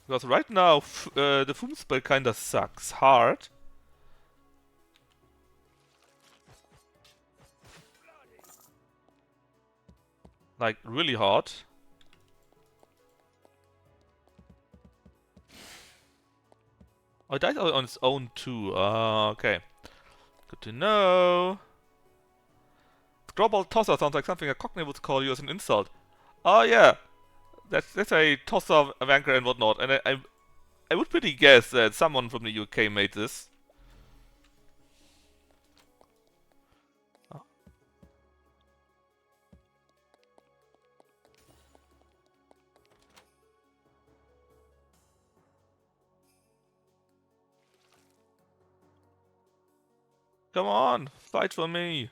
Because right now the Foom spell kinda sucks hard. Like really hard. Oh, it died on its own too. Okay. Good to know. Scrowball Tosser sounds like something a Cockney would call you as an insult. Oh yeah, that's a tosser, a wanker and whatnot. And I would pretty guess that someone from the UK made this. Oh. Come on, fight for me.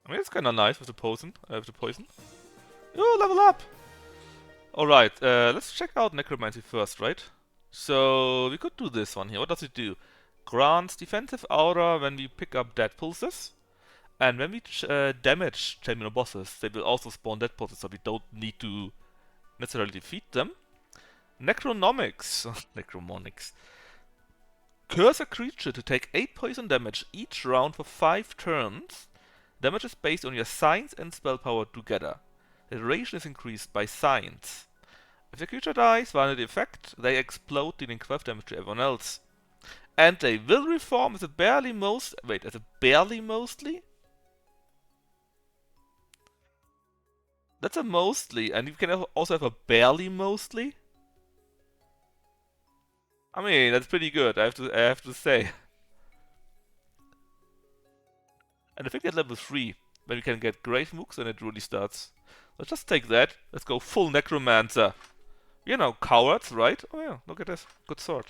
I mean, it's kind of nice with the poison. Oh, level up! Alright, let's check out Necromancy first, right? So, we could do this one here. What does it do? Grants defensive aura when we pick up dead pulses. And when we damage terminal bosses, they will also spawn dead pulses, so we don't need to necessarily defeat them. Necronomics. Necromonics. Curse a creature to take 8 poison damage each round for 5 turns. Damage is based on your science and spell power together. The duration is increased by science. If the creature dies while under the effect, they explode, dealing 12 damage to everyone else. And they will reform as a barely mostly? That's a mostly, and you can also have a barely mostly? I mean, that's pretty good, I have to say. And I think at level 3, when we can get Grave Mooks, and it really starts. Let's just take that. Let's go full Necromancer. You know, cowards, right? Oh yeah, look at this. Good sword.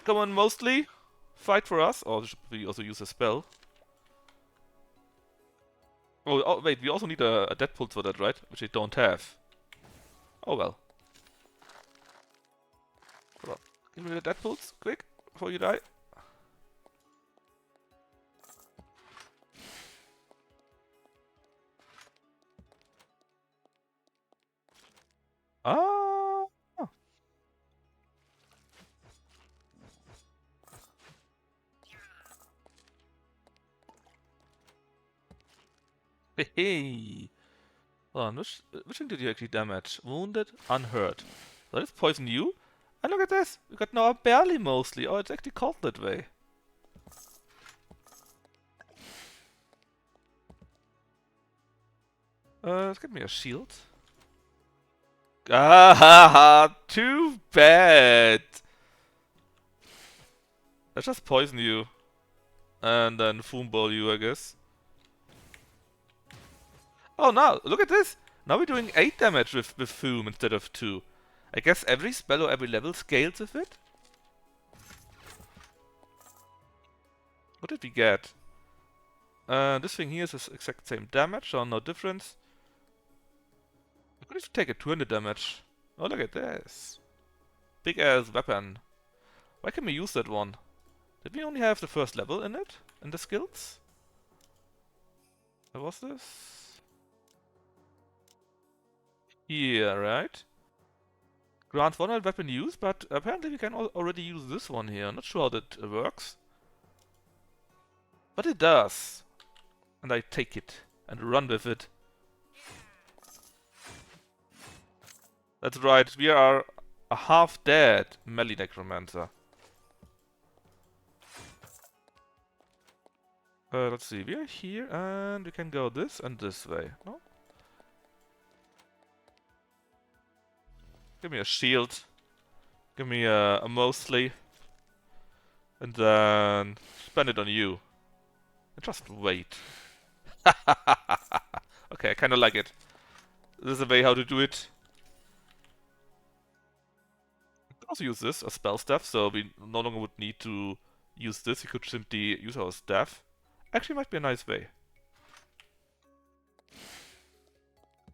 Come on, mostly. fight for us, or should we also use a spell? Oh wait, we also need a Deadpool for that, right? Which we don't have. Oh well. Hold on. Give me the Deadpools, quick, before you die. Ah. Hey. Hold on, which thing did you actually damage? Wounded, unhurt. So let's poison you. And look at this! We got now a barley mostly. Oh, it's actually called that way. Let's get me a shield. Ah, too bad! Let's just poison you. And then Foomball you, I guess. Oh, now, look at this! Now we're doing 8 damage with Foom instead of 2. I guess every spell or every level scales with it? What did we get? This thing here is the exact same damage, so no difference. I could have taken 200 damage. Oh, look at this. Big ass weapon. Why can we use that one? Did we only have the first level in it? In the skills? Where was this? Here, right? Grants 100 weapon use, but apparently we can already use this one here. Not sure how that works. But it does. And I take it and run with it. That's right, we are a half-dead melee necromancer. Let's see, we are here and we can go this and this way. No? Give me a shield. Give me a mostly. And then spend it on you. And just wait. Okay, I kinda like it. This is a way how to do it. We could also use this as spell staff, so we no longer would need to use this. We could simply use our staff. Actually, might be a nice way.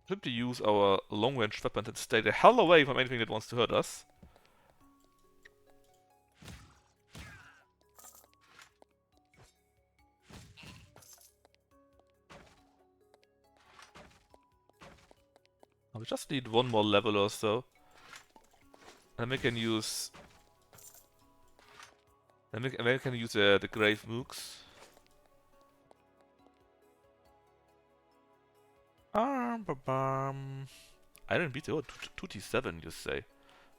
Simply use our long-range weapons and stay the hell away from anything that wants to hurt us. We just need one more level or so. And we can use... And we can use the Grave Mooks. Iron Beat, oh, 2T7 you say.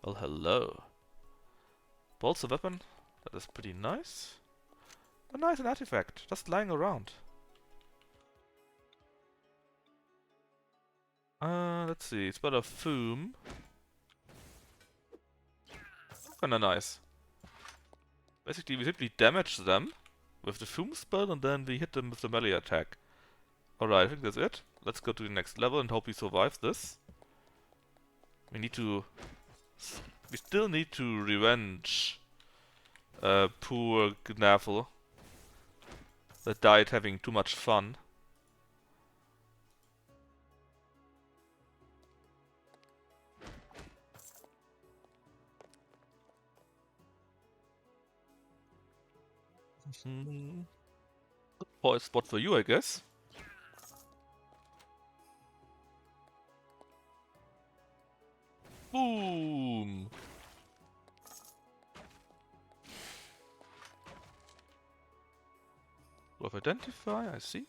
Well, hello. Bolts of weapon, that is pretty nice. A nice artifact, just lying around. Let's see, it's better Foom. Kinda nice. Basically, we simply damage them with the Foom spell and then we hit them with the melee attack. Alright, I think that's it. Let's go to the next level and hope we survive this. We need to... We still need to revenge poor Gnaffle that died having too much fun. Good point spot for you, I guess. Boom! Of identify, I see.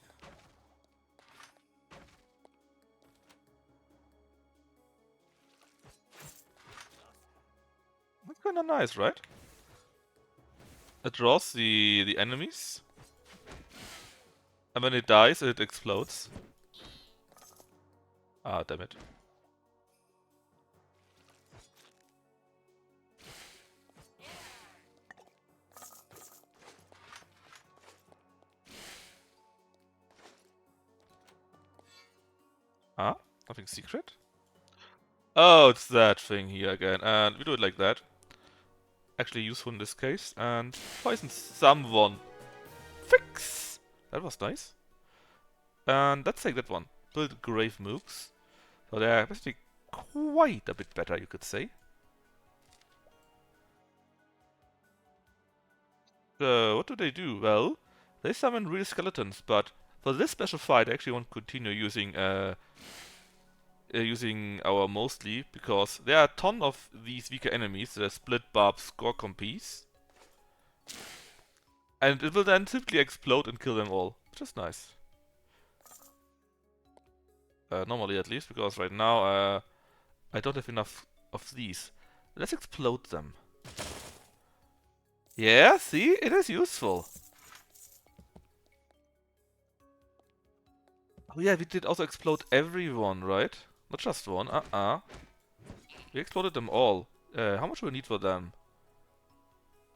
That's kinda nice, right? It draws the enemies. And when it dies, it explodes. Ah, damn it. Ah, nothing secret? Oh, it's that thing here again. And we do it like that. actually useful in this case. And poison someone. Fix! That was nice. And let's take that one. Build grave mooks. So they're basically quite a bit better, you could say. So, what do? Well, they summon real skeletons, but for this special fight, I actually want to continue using our mostly, because there are a ton of these weaker enemies, the split barb scorcompies. And it will then simply explode and kill them all, which is nice. Normally at least, because right now I don't have enough of these. Let's explode them. Yeah, see? It is useful. Oh yeah, we did also explode everyone, right? Not just one, We exploded them all. How much do we need for them?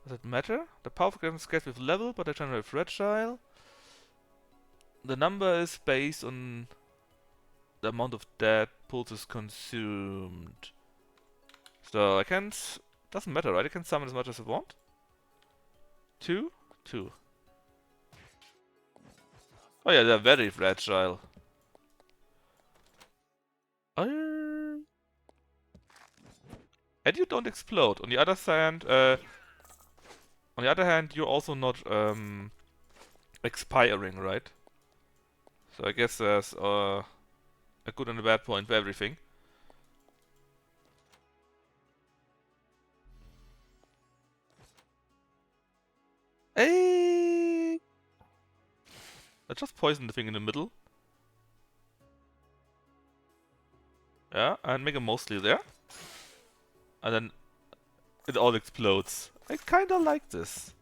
Does it matter? The powerful can scale with level, but they generate fragile. The number is based on the amount of dead pulses consumed. So I can't... Doesn't matter, right? I can summon as much as I want. 2? 2. Oh yeah, they're very fragile. And you don't explode. On the other hand, you're also not expiring, right? So I guess there's a good and a bad point for everything. Hey! Let's just poison the thing in the middle. Yeah, and make a mostly there. And then it all explodes. I kinda like this.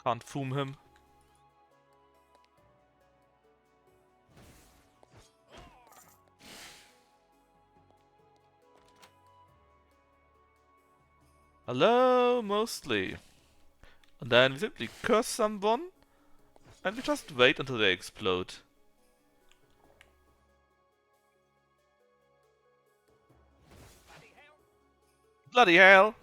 Can't foom him. Hello, mostly. And then we simply curse someone. And we just wait until they explode. Bloody hell!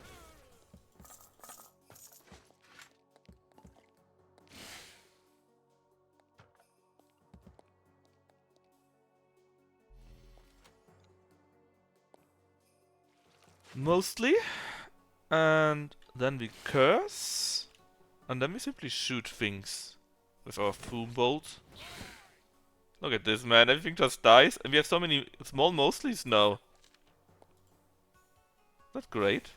Mostly. And then we curse. And then we simply shoot things with our foom bolt. Look at this, man. Everything just dies. And we have so many small mostlies now. That's great.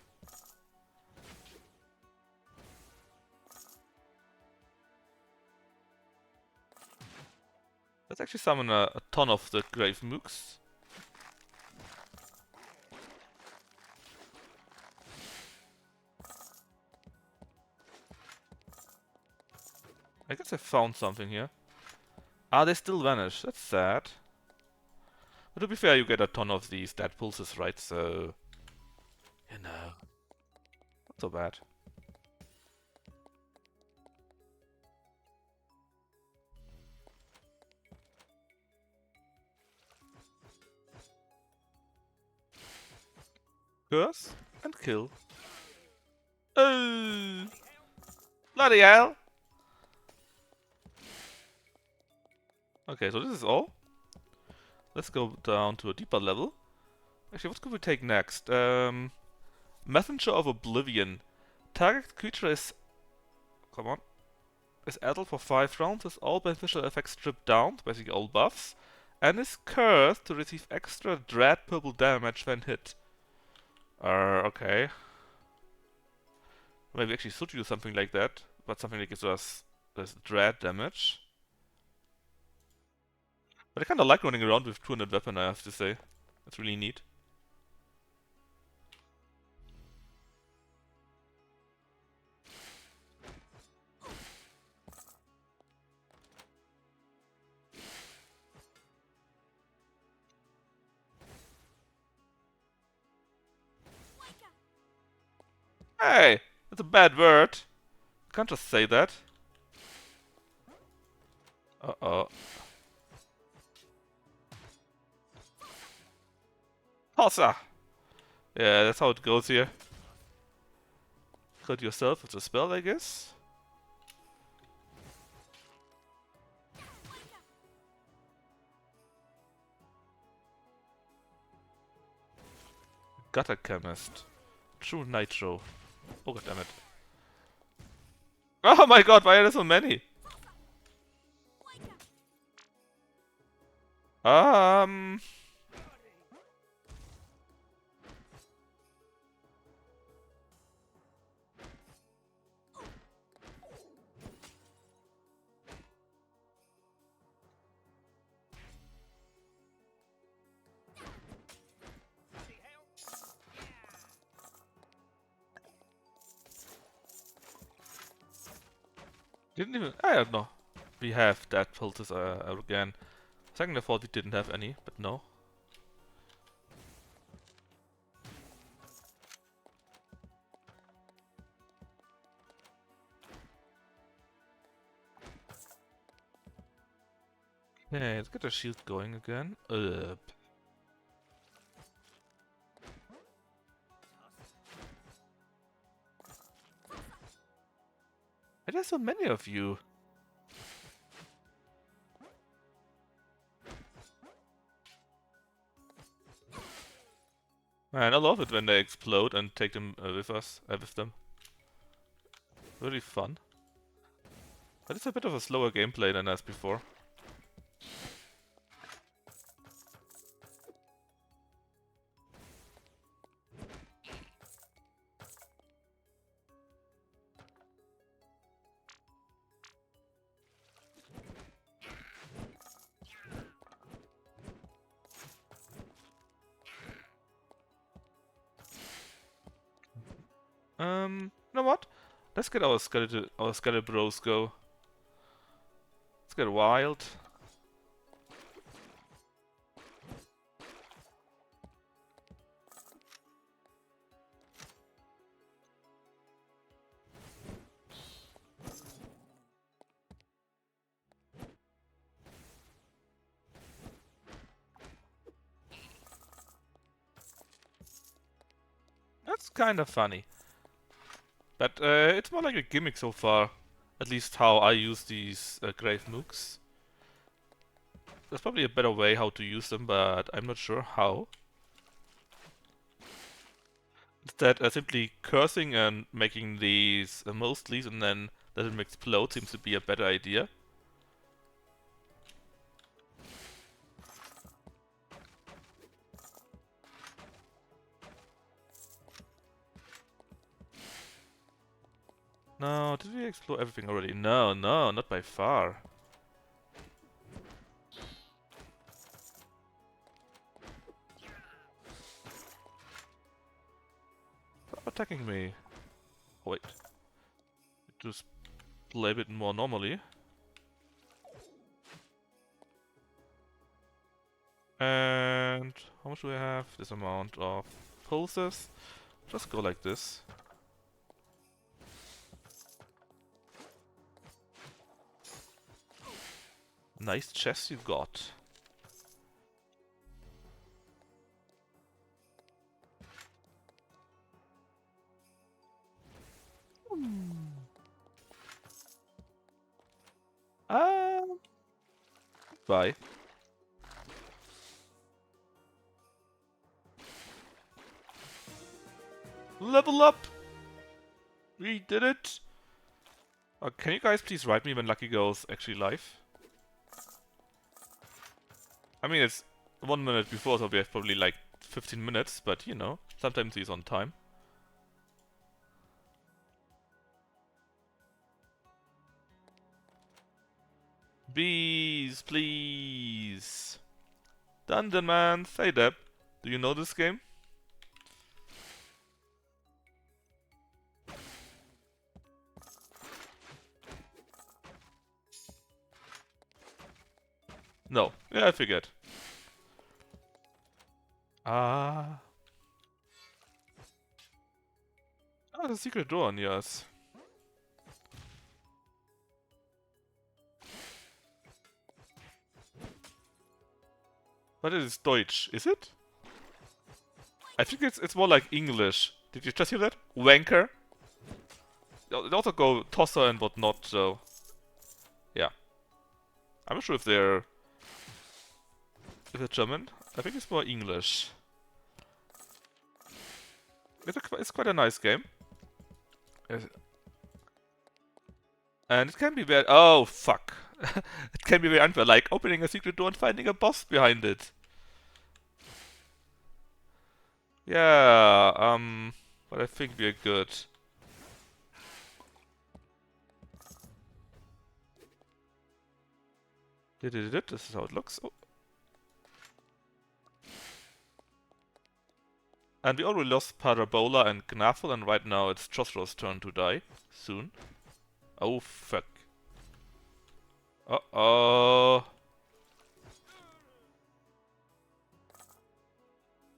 Let's actually summon a ton of the grave mooks. I guess I found something here. Ah, they still vanish. That's sad. But to be fair, you get a ton of these dead pulses, right? So, you know, not so bad. Curse and kill. Oh, bloody hell! Okay, so this is all. Let's go down to a deeper level. Actually, what could we take next? Messenger of Oblivion. Target creature is... Come on. Is addled for 5 rounds with all beneficial effects stripped down, basically all buffs. And is cursed to receive extra dread purple damage when hit. Okay. Maybe actually should do something like that. But something that gives us this dread damage. But I kinda like running around with 200 weapon, I have to say. That's really neat. Hey! That's a bad word. You can't just say that. Uh-oh. Hossa! Yeah, that's how it goes here. Hurt yourself with a spell, I guess. Gutter Chemist. True Nitro. Oh god damn it. Oh my god, why are there so many? Um... Didn't even... I don't know. We have that filters again. Second, I thought we didn't have any, but no. Okay, let's get the shield going again. Why there's so many of you? Man, I love it when they explode and take them with us, with them. Really fun. But it's a bit of a slower gameplay than as before. You know what? Let's get our skeleton bros go. Let's get wild. That's kind of funny. But it's more like a gimmick so far. At least how I use these grave mooks. There's probably a better way how to use them, but I'm not sure how. Instead, simply cursing and making these mostlies and then let them explode seems to be a better idea. No, did we explore everything already? No, no, not by far. Stop attacking me. Oh, wait. Just play a bit more normally. And how much do we have? This amount of pulses. Just go like this. Nice chest you got. Bye. Level up! We did it! Can you guys please write me when Lucky goes actually live? I mean, it's 1 minute before, so we have probably like 15 minutes, but you know, sometimes he's on time. Bees, please! Dungeonmanns, hey Deb, do you know this game? No. Yeah, I figured. Ah. Ah, there's a secret door on yours. But it is Deutsch, is it? I think it's more like English. Did you just hear that? Wanker. They also go tosser and whatnot, so yeah. I'm not sure if they're German. I think it's more English. It's quite a nice game. And it can be very... Oh, fuck. It can be very unfair, like opening a secret door and finding a boss behind it. Yeah, but I think we're good. This is how it looks. Oh. And we already lost Parabola and Gnafel, and right now it's Chosro's turn to die. Soon. Oh, fuck. Uh-oh.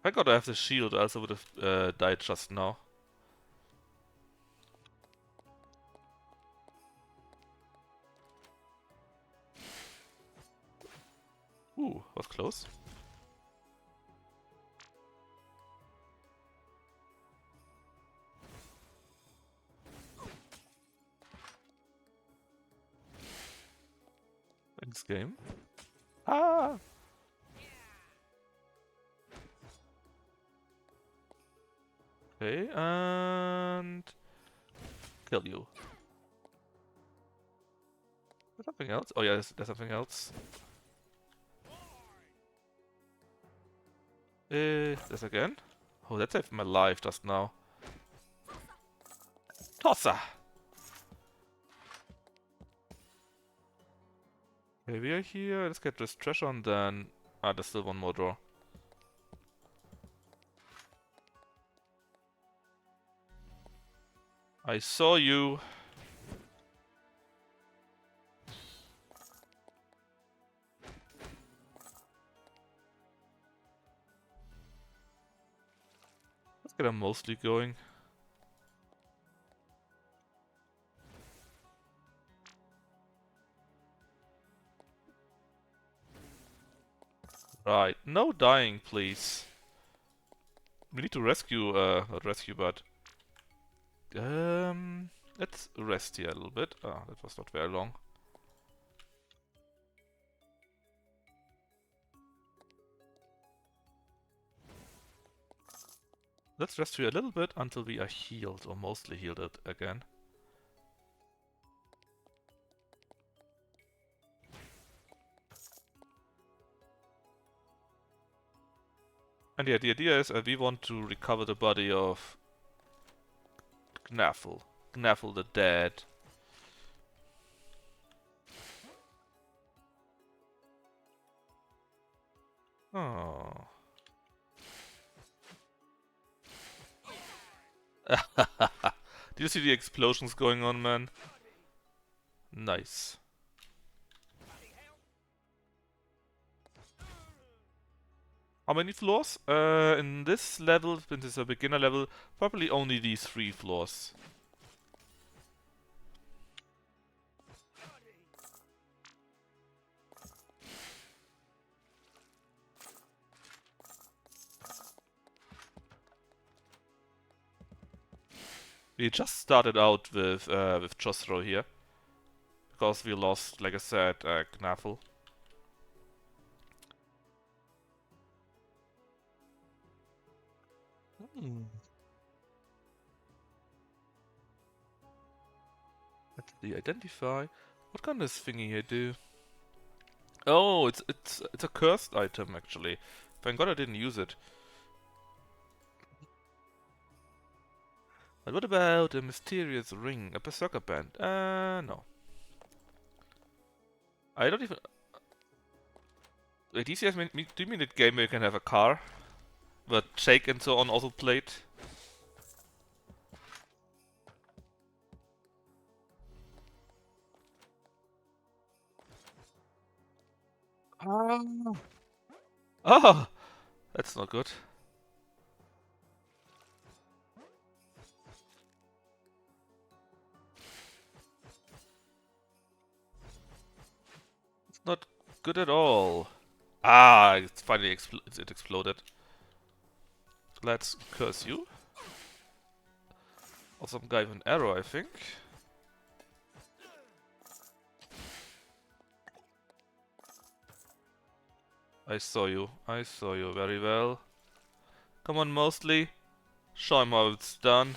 Thank God I have the shield, else I would have died just now. Ooh, was close. Thanks, game. Ah! Okay, and... kill you. There's something else? Oh yeah, there's something else. This again? Oh, that saved my life just now. Tosser! Okay, we are here. Let's get this treasure and then... Ah, there's still one more door. I saw you. Let's get them mostly going. Right, no dying, please. We need to rescue, not rescue, but... let's rest here a little bit. Ah, that was not very long. Let's rest here a little bit until we are healed, or mostly healed again. And yeah, the idea is we want to recover the body of Gnafel. Gnafel the dead. Oh. Do you see the explosions going on, man? Nice. How many floors? In this level, since it's a beginner level, probably only these 3 floors. We just started out with Chosro here. Because we lost, like I said, Gnafel. Let's see, identify. What can this thingy here do? Oh, it's a cursed item actually. Thank God I didn't use it. But what about a mysterious ring, a berserker band? No. I don't even... Wait, DCS do you mean that game where you can have a car? But shake and so on also played? Ah. Oh! That's not good. It's not good at all. Ah, it's finally it exploded. Let's curse you. Or some guy with an arrow, I think. I saw you. I saw you very well. Come on, mostly. Show him how it's done.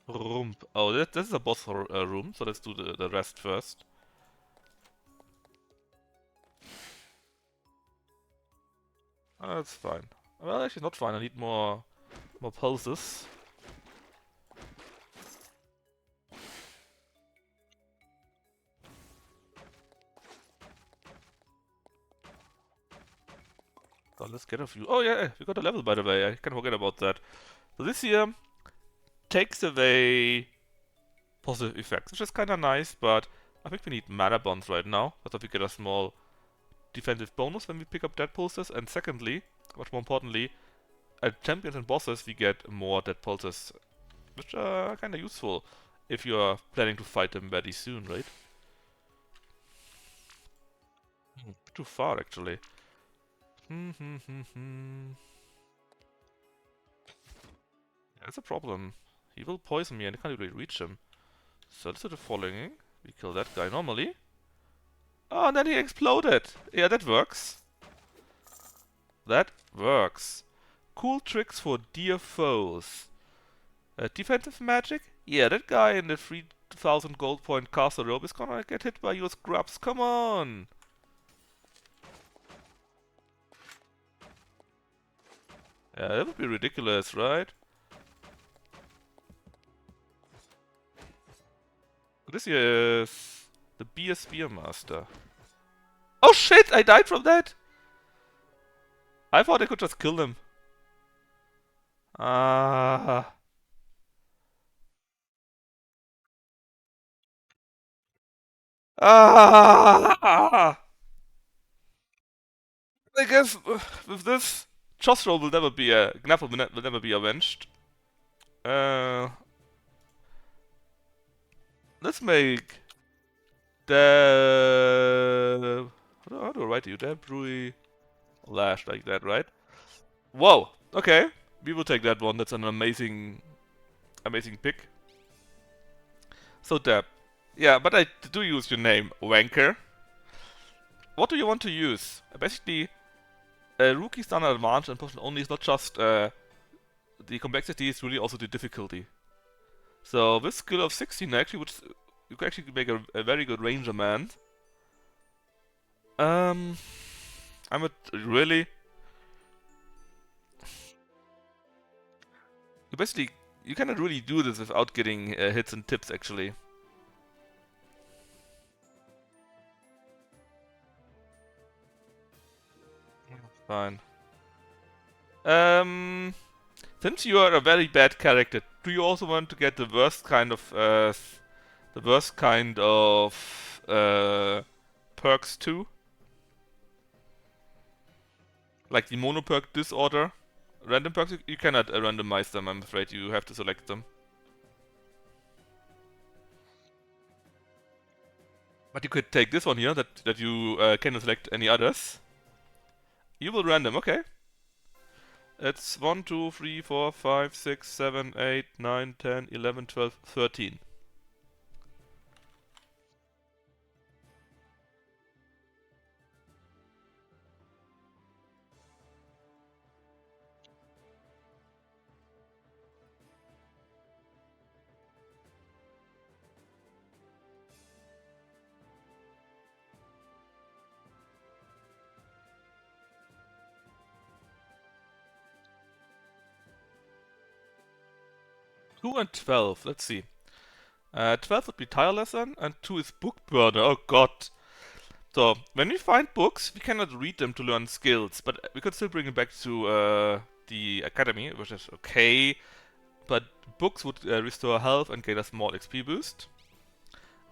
Room. Oh, this is a boss room, so let's do the rest first. That's fine. Well, actually not fine. I need more pulses. So let's get a few. Oh yeah, we got a level by the way. I can forget about that. So this here takes away positive effects, which is kind of nice, but I think we need mana bonds right now, so that we get a small defensive bonus when we pick up dead pulses. And secondly, much more importantly, at champions and bosses we get more dead pulses, which are kind of useful if you are planning to fight them very soon, right? Too far actually. That's a problem. He will poison me and I can't really reach him. So let's do the following. We kill that guy normally. Oh, and then he exploded. Yeah, that works. That works. Cool tricks for dear foes. Defensive magic? Yeah, that guy in the 3000 gold point castle robe is gonna get hit by your scrubs. Come on! Yeah, that would be ridiculous, right? This is the Beer Spearmaster. Oh shit! I died from that! I thought I could just kill him. Ah. Ah. I guess with this, Chosro will never be Gnaffle will never be avenged. Uh, let's make the how do I write you? Debris Lash like that, right? Whoa. Okay, we will take that one. That's an amazing pick. So Deb, yeah, but I do use your name, Wanker. What do you want to use? Basically, rookie standard advantage and potion only is not just the complexity, it's really also the difficulty. So with skill of 16, actually, you could actually make a very good ranger man. I'm a really. Basically, you cannot really do this without getting hits and tips, actually. Fine. Since you are a very bad character, do you also want to get the worst kind of perks too? Like the mono perk disorder? Random perks, you cannot randomize them, I'm afraid. You have to select them. But you could take this one here, that you cannot select any others. You will random, okay. It's 1, 2, 3, 4, 5, 6, 7, 8, 9, 10, 11, 12, 13. Two and 12, let's see. 12 would be tireless then, and 2 is book burner, oh god. So, when we find books, we cannot read them to learn skills, but we could still bring it back to the academy, which is okay. But books would restore health and gain a small XP boost.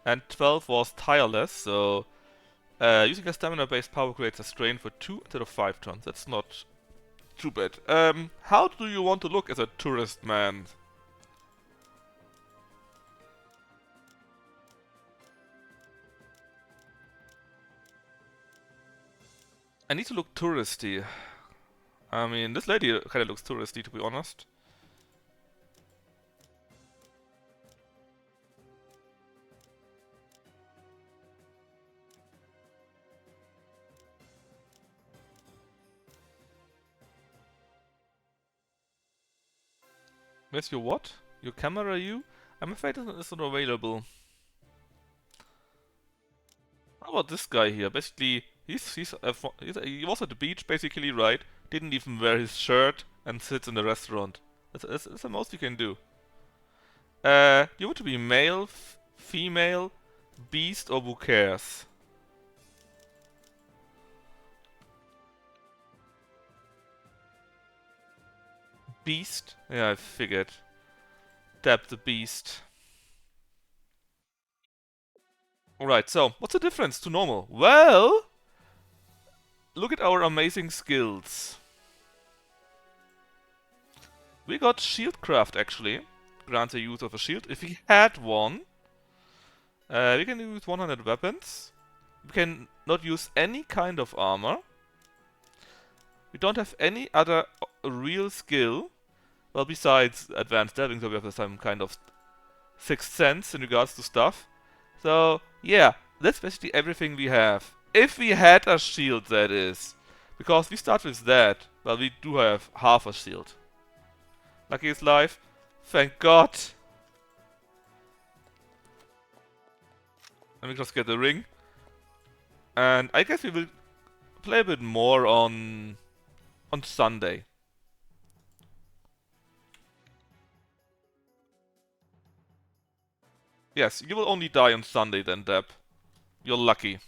And 12 was tireless, so using a stamina-based power creates a strain for 2 instead of 5 turns. That's not too bad. How do you want to look as a tourist man? I need to look touristy. I mean, this lady kind of looks touristy, to be honest. Where's your what? Your camera you? I'm afraid it's not available. How about this guy here? Basically, he was at the beach, basically, right? Didn't even wear his shirt and sits in the restaurant. That's the most you can do. You want to be male, female, beast, or who cares? Beast? Yeah, I figured. Dab the beast. Alright, so, what's the difference to normal? Well, look at our amazing skills. We got shieldcraft, actually. Grants the use of a shield. If we had one, we can use 100 weapons. We can not use any kind of armor. We don't have any other real skill. Well, besides advanced delving, so we have some kind of sixth sense in regards to stuff. So, yeah, that's basically everything we have. If we had a shield, that is. Because we start with that. Well, we do have half a shield. Lucky is live. Thank God. Let me just get the ring. And I guess we will play a bit more on Sunday. Yes, you will only die on Sunday then, Deb. You're lucky.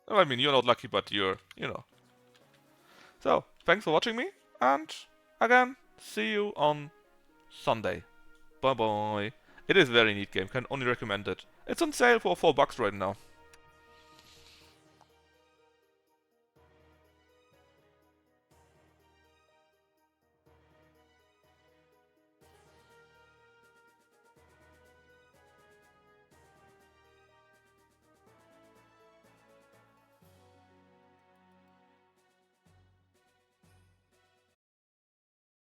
I mean, you're not lucky, but you're, you know. So, thanks for watching me, and again, see you on Sunday. Bye bye. It is a very neat game, can only recommend it. It's on sale for $4 right now.